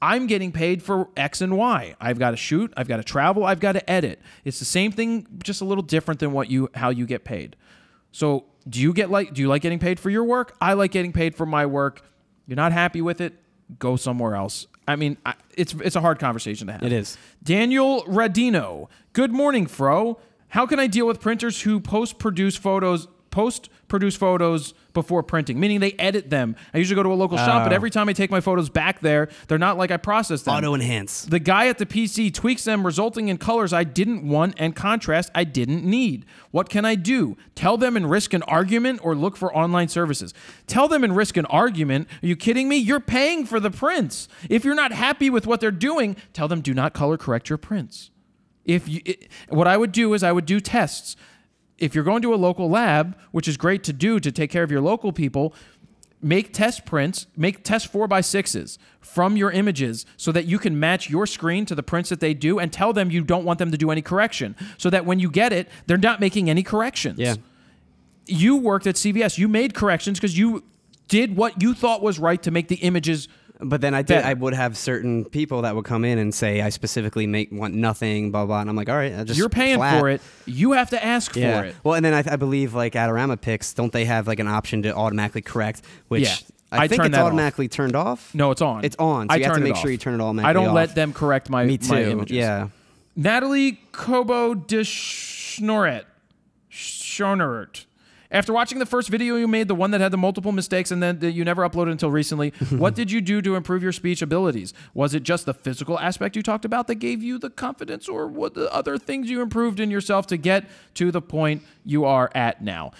I'm getting paid for X and Y. I've got to shoot, I've got to travel, I've got to edit. It's the same thing, just a little different than how you get paid. So do you like getting paid for your work? I like getting paid for my work. You're not happy with it? Go somewhere else. I mean, it's a hard conversation to have. It is. Daniel Radino. Good morning, Fro. How can I deal with printers who post-produce photos before printing? Meaning they edit them. I usually go to a local shop, but every time I take my photos back there, they're not like I processed them. Auto enhance. The guy at the PC tweaks them, resulting in colors I didn't want and contrast I didn't need. What can I do? Tell them and risk an argument or look for online services? Tell them and risk an argument? Are you kidding me? You're paying for the prints. If you're not happy with what they're doing, tell them do not color correct your prints. What I would do is I would do tests. If you're going to a local lab, which is great to do to take care of your local people, make test prints, make test 4x6s from your images so that you can match your screen to the prints that they do and tell them you don't want them to do any correction so that when you get it, they're not making any corrections. Yeah. You worked at CVS. You made corrections because you did what you thought was right to make the images. But then I would have certain people that would come in and say, I specifically want nothing, blah, blah. And I'm like, all right, you're paying for it. You have to ask for it. Well, and then I believe like ADORAMA PIX, don't they have like an option to automatically correct, which I think it's automatically turned off. No, it's on. It's on. So you have to make sure you turn it automatically off. I don't let them correct my images. Yeah. Natalie Kobo de Schnorret. After watching the first video you made, the one that had the multiple mistakes and then you never uploaded until recently, what did you do to improve your speech abilities? Was it just the physical aspect you talked about that gave you the confidence, or what the other things you improved in yourself to get to the point you are at now?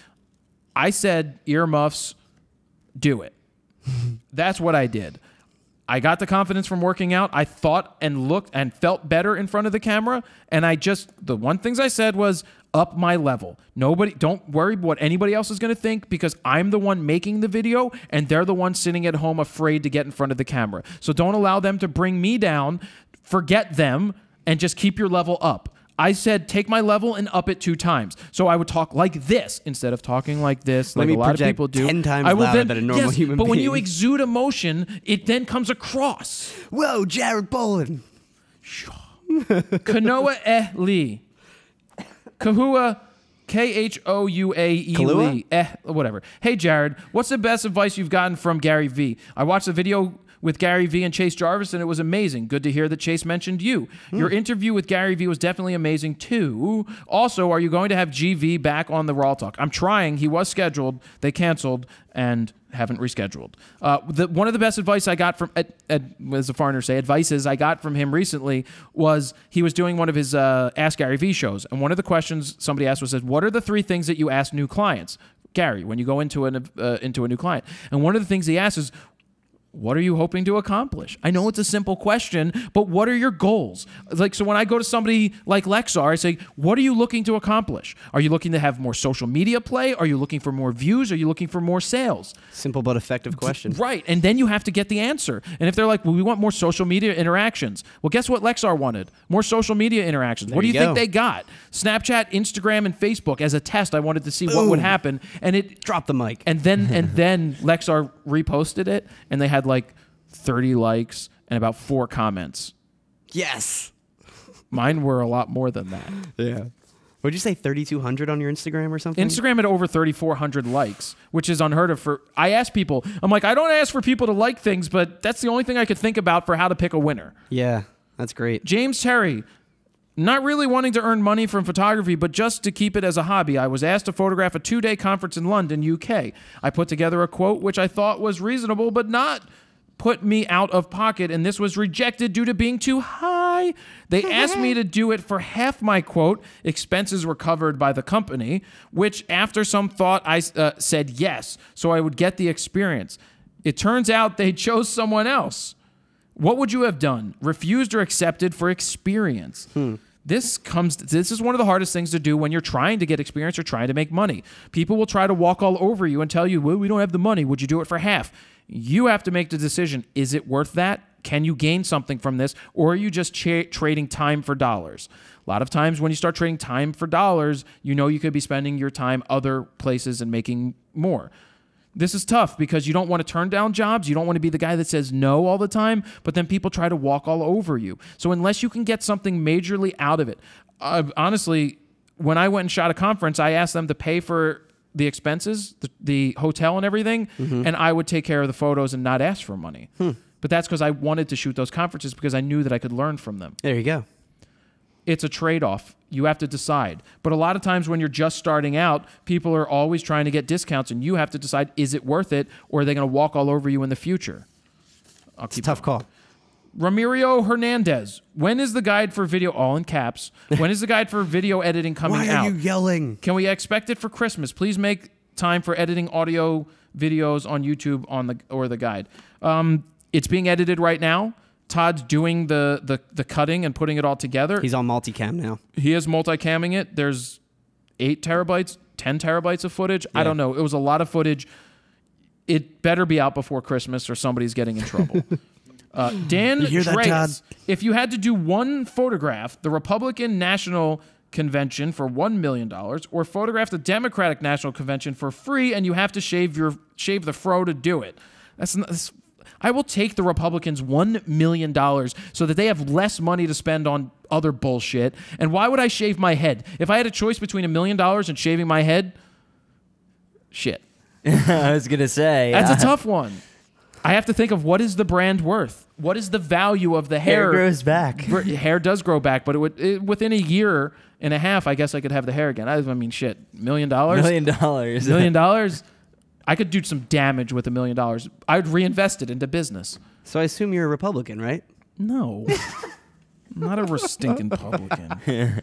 I said, earmuffs, do it. That's what I did. I got the confidence from working out. I thought and looked and felt better in front of the camera. And the one things I said was up my level. Don't worry what anybody else is going to think, because I'm the one making the video and they're the one sitting at home afraid to get in front of the camera. So don't allow them to bring me down. Forget them and just keep your level up. I said, take my level and up it 2 times. So I would talk like this instead of talking like this, like a lot of people do. 10 times louder than a normal human being. But when you exude emotion, it then comes across. Whoa, Jared Bolin. Kanoa Lee. Kahua, Khouae Lee. Whatever. Hey, Jared, what's the best advice you've gotten from Gary V? I watched the video with Gary V and Chase Jarvis, and it was amazing. Good to hear that Chase mentioned you. Your interview with Gary V was definitely amazing, too. Also, are you going to have GV back on the RAWtalk? I'm trying. He was scheduled. They canceled and haven't rescheduled. One of the best advice I got from, as the foreigners say, advices I got from him recently was he was doing one of his Ask Gary V shows, and one of the questions somebody asked was, what are the 3 things that you ask new clients, Gary, when you go into a new client? And one of the things he asked is, what are you hoping to accomplish? I know it's a simple question, but what are your goals? Like, so when I go to somebody like Lexar, I say, what are you looking to accomplish? Are you looking to have more social media play? Are you looking for more views? Are you looking for more sales? Simple but effective question. Right. And then you have to get the answer. And if they're like, well, we want more social media interactions. Well, guess what Lexar wanted? More social media interactions. What do you think they got? Snapchat, Instagram, and Facebook. As a test, I wanted to see what would happen. And it dropped the mic. And then Lexar reposted it, and they had like 30 likes and about 4 comments. Yes. Mine were a lot more than that. Yeah. Would you say 3,200 on your Instagram or something? Instagram had over 3,400 likes, which is unheard of. I asked people, I'm like, I don't ask for people to like things, but that's the only thing I could think about for how to pick a winner. Yeah, that's great. James Terry. Not really wanting to earn money from photography, but just to keep it as a hobby. I was asked to photograph a 2-day conference in London, UK. I put together a quote which I thought was reasonable, but not put me out of pocket, and this was rejected due to being too high. They asked me to do it for half my quote. Expenses were covered by the company, which after some thought, I said yes, so I would get the experience. It turns out they chose someone else. What would you have done? Refused or accepted for experience? This is one of the hardest things to do when you're trying to get experience or trying to make money. People will try to walk all over you and tell you, well, we don't have the money. Would you do it for half? You have to make the decision. Is it worth that? can you gain something from this, or are you just trading time for dollars? A lot of times when you start trading time for dollars, you know you could be spending your time other places and making more. This is tough because you don't want to turn down jobs. You don't want to be the guy that says no all the time, but then people try to walk all over you. So unless you can get something majorly out of it, honestly, when I went and shot a conference, I asked them to pay for the expenses, the hotel and everything, and I would take care of the photos and not ask for money. But that's because I wanted to shoot those conferences because I knew that I could learn from them. There you go. It's a trade-off. You have to decide. But a lot of times when you're just starting out, people are always trying to get discounts, and you have to decide, is it worth it, or are they going to walk all over you in the future? It's a tough call. Ramiro Hernandez, when is the guide for video, all in caps, when is the guide for video editing coming out? Why are you yelling? Can we expect it for Christmas? Please make time for editing audio videos on YouTube or the guide. It's being edited right now. Todd's doing the cutting and putting it all together. He's on multicam now. He is multicamming it. There's 8 terabytes, 10 terabytes of footage. Yeah. I don't know. It was a lot of footage. It better be out before Christmas or somebody's getting in trouble. Dan you hear that, Todd? If you had to do one photograph, the Republican National Convention for $1 million, or photograph the Democratic National Convention for free, and you have to shave the fro to do it. I will take the Republicans $1 million so that they have less money to spend on other bullshit. And why would I shave my head? If I had a choice between $1 million and shaving my head, shit. I was going to say. That's a tough one. I have to think of what is the brand worth? What is the value of the hair? Hair grows back. Hair does grow back, but within a year and a half, I guess I could have the hair again. I mean, shit, $1 million? $1 million. $1 million? I could do some damage with $1 million. I would reinvest it into business. So I assume you're a Republican, right? No. I'm not a stinking Republican.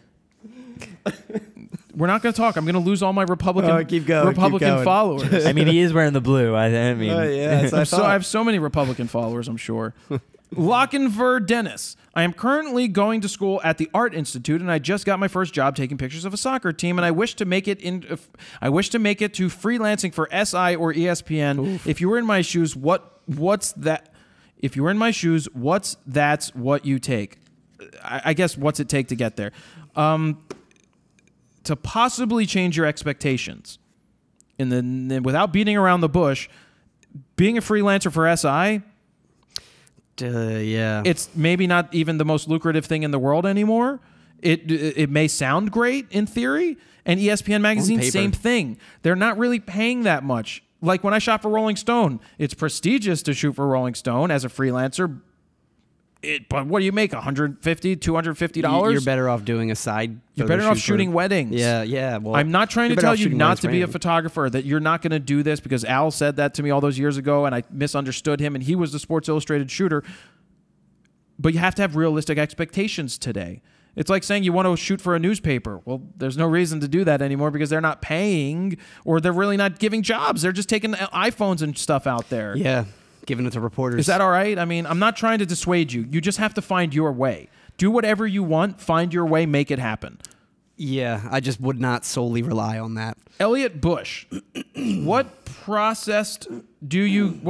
We're not going to talk. I'm going to lose all my Republican followers. I mean, he is wearing the blue. I mean, yeah, I have so many Republican followers, I'm sure. Lochinver Dennis. I am currently going to school at the Art Institute, and I just got my first job taking pictures of a soccer team, and I wish to make it to freelancing for SI or ESPN. Oof. If you were in my shoes, what's that? If you were in my shoes, that's what you take? I guess what's it take to get there? To possibly change your expectations, and then without beating around the bush, being a freelancer for SI. Yeah. It's maybe not even the most lucrative thing in the world anymore. It may sound great in theory, and ESPN Magazine, same thing. They're not really paying that much. Like when I shot for Rolling Stone, it's prestigious to shoot for Rolling Stone as a freelancer. But what do you make, $150, $250? You're better off doing a side. You're better off shooting weddings. Yeah. Well, I'm not trying to tell you not to be a photographer, that you're not going to do this, because Al said that to me all those years ago, and I misunderstood him, and he was the Sports Illustrated shooter. But you have to have realistic expectations today. It's like saying you want to shoot for a newspaper. Well, there's no reason to do that anymore because they're not paying, or they're really not giving jobs. They're just taking iPhones and stuff out there. Yeah. Giving it to reporters. Is that all right? I mean, I'm not trying to dissuade you. You just have to find your way. Do whatever you want. Find your way. Make it happen. Yeah, I just would not solely rely on that. Elliot Bush, what process do you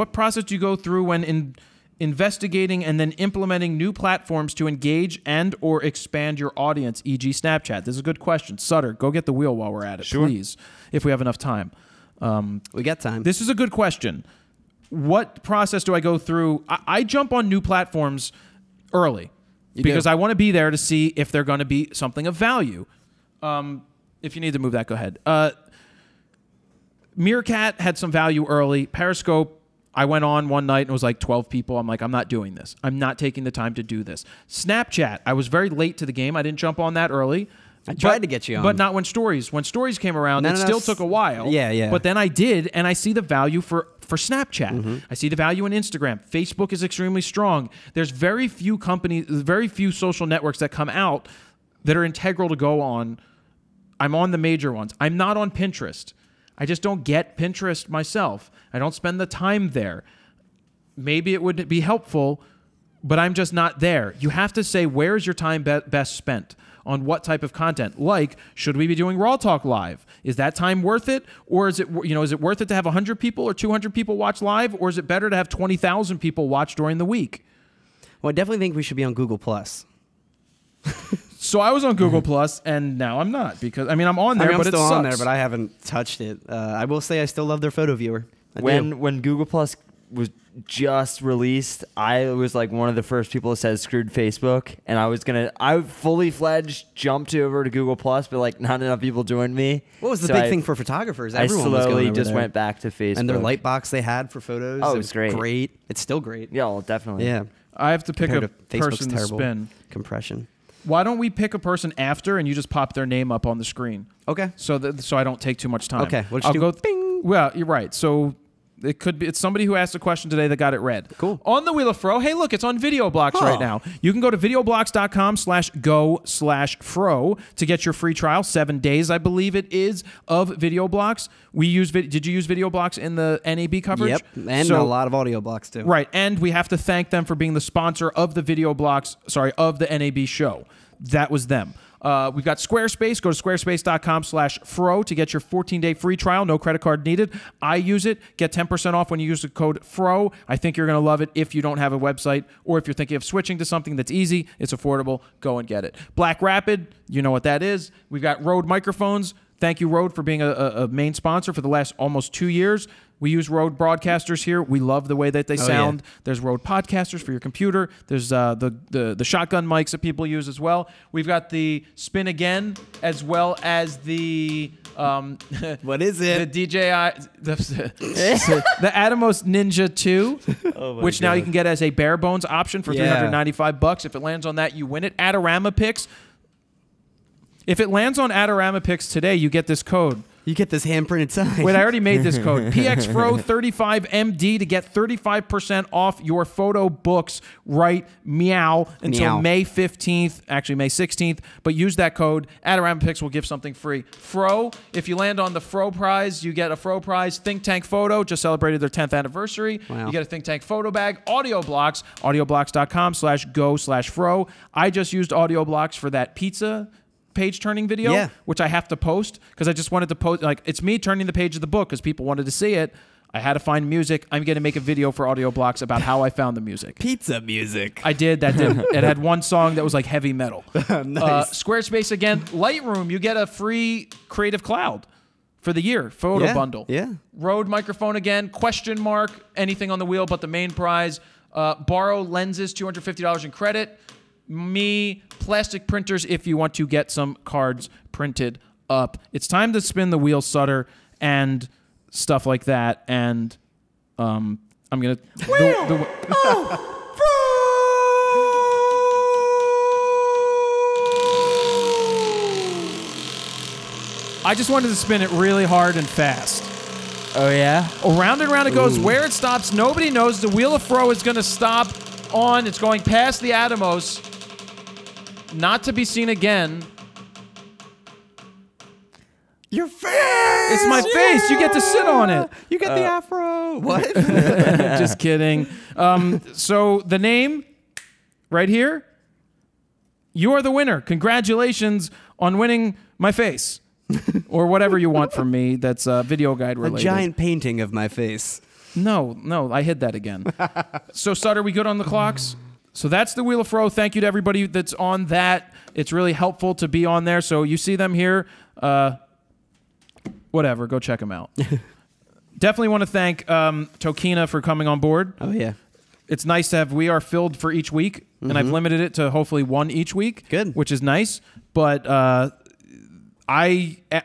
go through when investigating and then implementing new platforms to engage and or expand your audience, e.g. Snapchat? This is a good question. Sutter, go get the wheel while we're at it, please, if we have enough time. We got time. This is a good question. What process do I go through? I jump on new platforms early because I want to be there to see if they're going to be something of value. If you need to move that, go ahead. Meerkat had some value early. Periscope, I went on one night and it was like 12 people. I'm like, I'm not doing this. I'm not taking the time to do this. Snapchat, I was very late to the game. I didn't jump on that early. I tried to get you on. But not when stories. When stories came around, it still took a while. Yeah. But then I did, and I see the value for Snapchat. Mm-hmm. I see the value in Instagram. Facebook is extremely strong. There's very few companies, very few social networks that come out that are integral to go on. I'm on the major ones. I'm not on Pinterest. I just don't get Pinterest myself. I don't spend the time there. Maybe it would be helpful, but I'm just not there. You have to say, where's your time best spent? On what type of content? Like, should we be doing RAWtalk live? Is that time worth it? Or is it worth it to have 100 people or 200 people watch live? Or is it better to have 20,000 people watch during the week? Well, I definitely think we should be on Google Plus. So I was on Google Plus, and now I'm not because I mean I'm on there, I'm but still it sucks. on there, but I haven't touched it. I will say I still love their photo viewer. When Google Plus was just released, I was like one of the first people that said screwed Facebook, and I fully fledged jumped over to Google Plus, but like not enough people joined me. What was the So big thing for photographers? Everyone I was slowly going over just there. went back to Facebook. And their light box they had for photos. Oh, it it was was great. Great. It's still great. Yeah, well, definitely. Yeah. I have to pick a Compared to Facebook's person to terrible spin. compression. Why don't we pick a person after, and you just pop their name up on the screen? Okay. So I don't take too much time. Okay. We'll just I'll do go. bing. Well, you're right. So it could be it's somebody who asked a question today that got it read. Cool. On the Wheel of Fro. Hey, look, it's on VideoBlocks right now. You can go to videoblocks.com/go/fro to get your free trial. 7 days, I believe it is, of VideoBlocks. Did you use VideoBlocks in the NAB coverage? Yep. And a lot of audio blocks too. Right, and we have to thank them for being the sponsor of the of the NAB show. That was them. We've got Squarespace. Go to squarespace.com/fro to get your 14-day free trial. No credit card needed. I use it. Get 10% off when you use the code FRO. I think you're going to love it if you don't have a website or if you're thinking of switching to something that's easy, it's affordable, go and get it. Black Rapid, you know what that is. We've got Rode microphones. Thank you, Rode, for being a main sponsor for the last almost 2 years. We use Rode broadcasters here. We love the way that they sound. Yeah. There's Rode podcasters for your computer. There's the shotgun mics that people use as well. We've got the Spin Again as well as the What is it? the DJI the Atomos Ninja 2, which now you can get as a bare bones option for $395. If it lands on that, you win it. ADORAMA PIX. If it lands on ADORAMA PIX today, you get this code. You get this hand-printed sign. Wait, I already made this code. PXFRO35MD to get 35% off your photo books until Meow. May 15th, actually May 16th. But use that code. ADORAMA PIX will give something free. Fro, if you land on the Fro prize, you get a Fro prize. Think Tank Photo just celebrated their 10th anniversary. Wow. You get a Think Tank photo bag. AudioBlocks, audioblocks.com/go/fro. I just used AudioBlocks for that pizza page turning video, which I have to post because I just wanted to post, like, it's me turning the page of the book because people wanted to see it. I had to find music. I'm going to make a video for AudioBlocks about how I found the music. Pizza music. I did. That did. It had one song that was like heavy metal. Nice. Squarespace again. Lightroom, you get a free Creative Cloud for the year photo bundle. Yeah. Rode microphone again. ? Anything on the wheel but the main prize. Borrow lenses, $250 in credit. Plastic printers if you want to get some cards printed up. It's time to spin the wheel, Sutter, and stuff like that. And I'm gonna. I just wanted to spin it really hard and fast. Oh yeah. Around and around it goes. Where it stops, nobody knows. The Wheel of Fro is going to stop on. It's going past the Atomos. Not to be seen again. Your face! It's my face. You get to sit on it. You get the afro. What? Just kidding. So the name right here, you are the winner. Congratulations on winning my face. Or whatever you want from me that's video guide related. A giant painting of my face. No, I hid that again. So, Sutter, we good on the clocks? So that's the Wheel of Fro. Thank you to everybody that's on that. It's really helpful to be on there. So you see them here. Whatever, go check them out. Definitely want to thank Tokina for coming on board. Oh, yeah. It's nice to have, we are filled for each week, and I've limited it to hopefully one each week. Good. Which is nice. But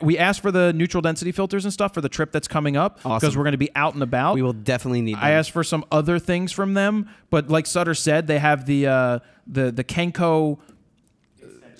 we asked for the neutral density filters and stuff for the trip that's coming up because we're going to be out and about. We will definitely need them. I asked for some other things from them, but like Sutter said, they have the Kenko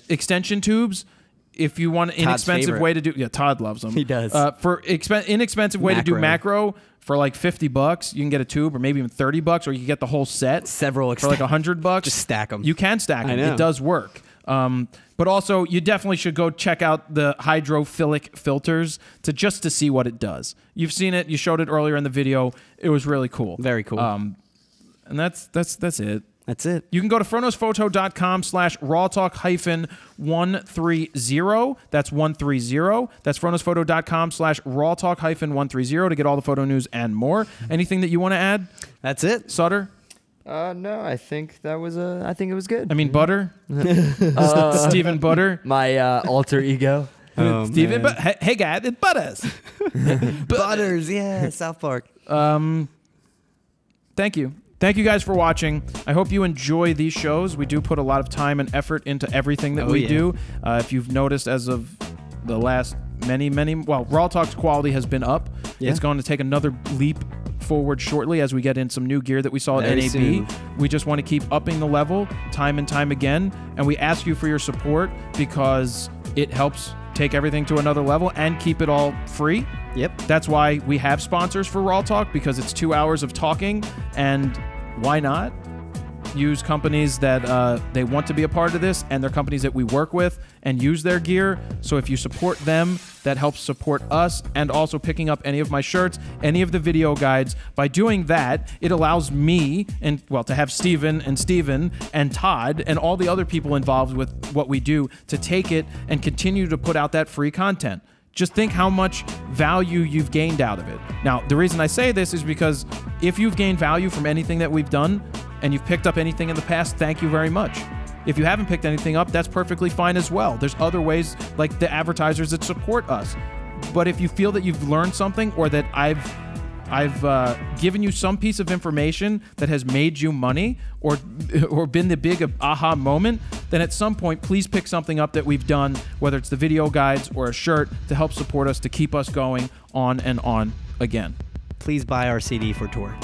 extension tubes. If you want an inexpensive way to do, Todd loves them. He does. For inexpensive way to do macro for like $50, you can get a tube, or maybe even $30, or you can get the whole set. Several for like $100. Just stack them. You can stack them. It does work. But also, you definitely should go check out the hydrophilic filters to see what it does. You've seen it. You showed it earlier in the video. It was really cool. Very cool. And that's it. That's it. You can go to FroKnowsPhoto.com/RAWtalk-130. That's 130. That's FroKnowsPhoto.com/RAWtalk-130 to get all the photo news and more. Anything that you want to add? That's it. Sutter? No, I think it was good. I mean, Butter? Stephen Butter? My alter ego. Oh, Stephen, man. hey guys, it's Butters. Butters, yeah, South Park. Thank you. Thank you guys for watching. I hope you enjoy these shows. We do put a lot of time and effort into everything that we do. If you've noticed as of the last many, well, RAWtalk's quality has been up. Yeah. It's going to take another leap forward shortly as we get in some new gear that we saw at Very NAB. soon. We just want to keep upping the level time and time again, and we ask you for your support because it helps take everything to another level and keep it all free. Yep. That's why we have sponsors for RAWtalk, because it's 2 hours of talking, and why not use companies that they want to be a part of this, and they're companies that we work with and use their gear. So if you support them, that helps support us, and also picking up any of my shirts, any of the video guides. By doing that, it allows me, and well, to have Steven and Todd and all the other people involved with what we do to take it and continue to put out that free content. Just think how much value you've gained out of it. Now, the reason I say this is because if you've gained value from anything that we've done and you've picked up anything in the past, thank you very much. If you haven't picked anything up, that's perfectly fine as well. There's other ways, like the advertisers that support us. But if you feel that you've learned something, or that I've given you some piece of information that has made you money, or been the big aha moment, then at some point, please pick something up that we've done, whether it's the video guides or a shirt, to help support us, to keep us going on and on again. Please buy our CD for tour.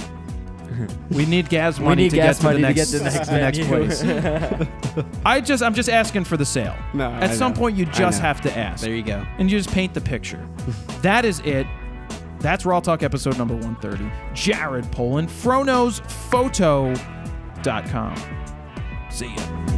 We need gas money to get to the next place. I'm just asking for the sale. No, at some point, you just have to ask. There you go. And you just paint the picture. That is it. That's RAWtalk episode number 130. Jared Polin, FroKnowsPhoto.com. See ya.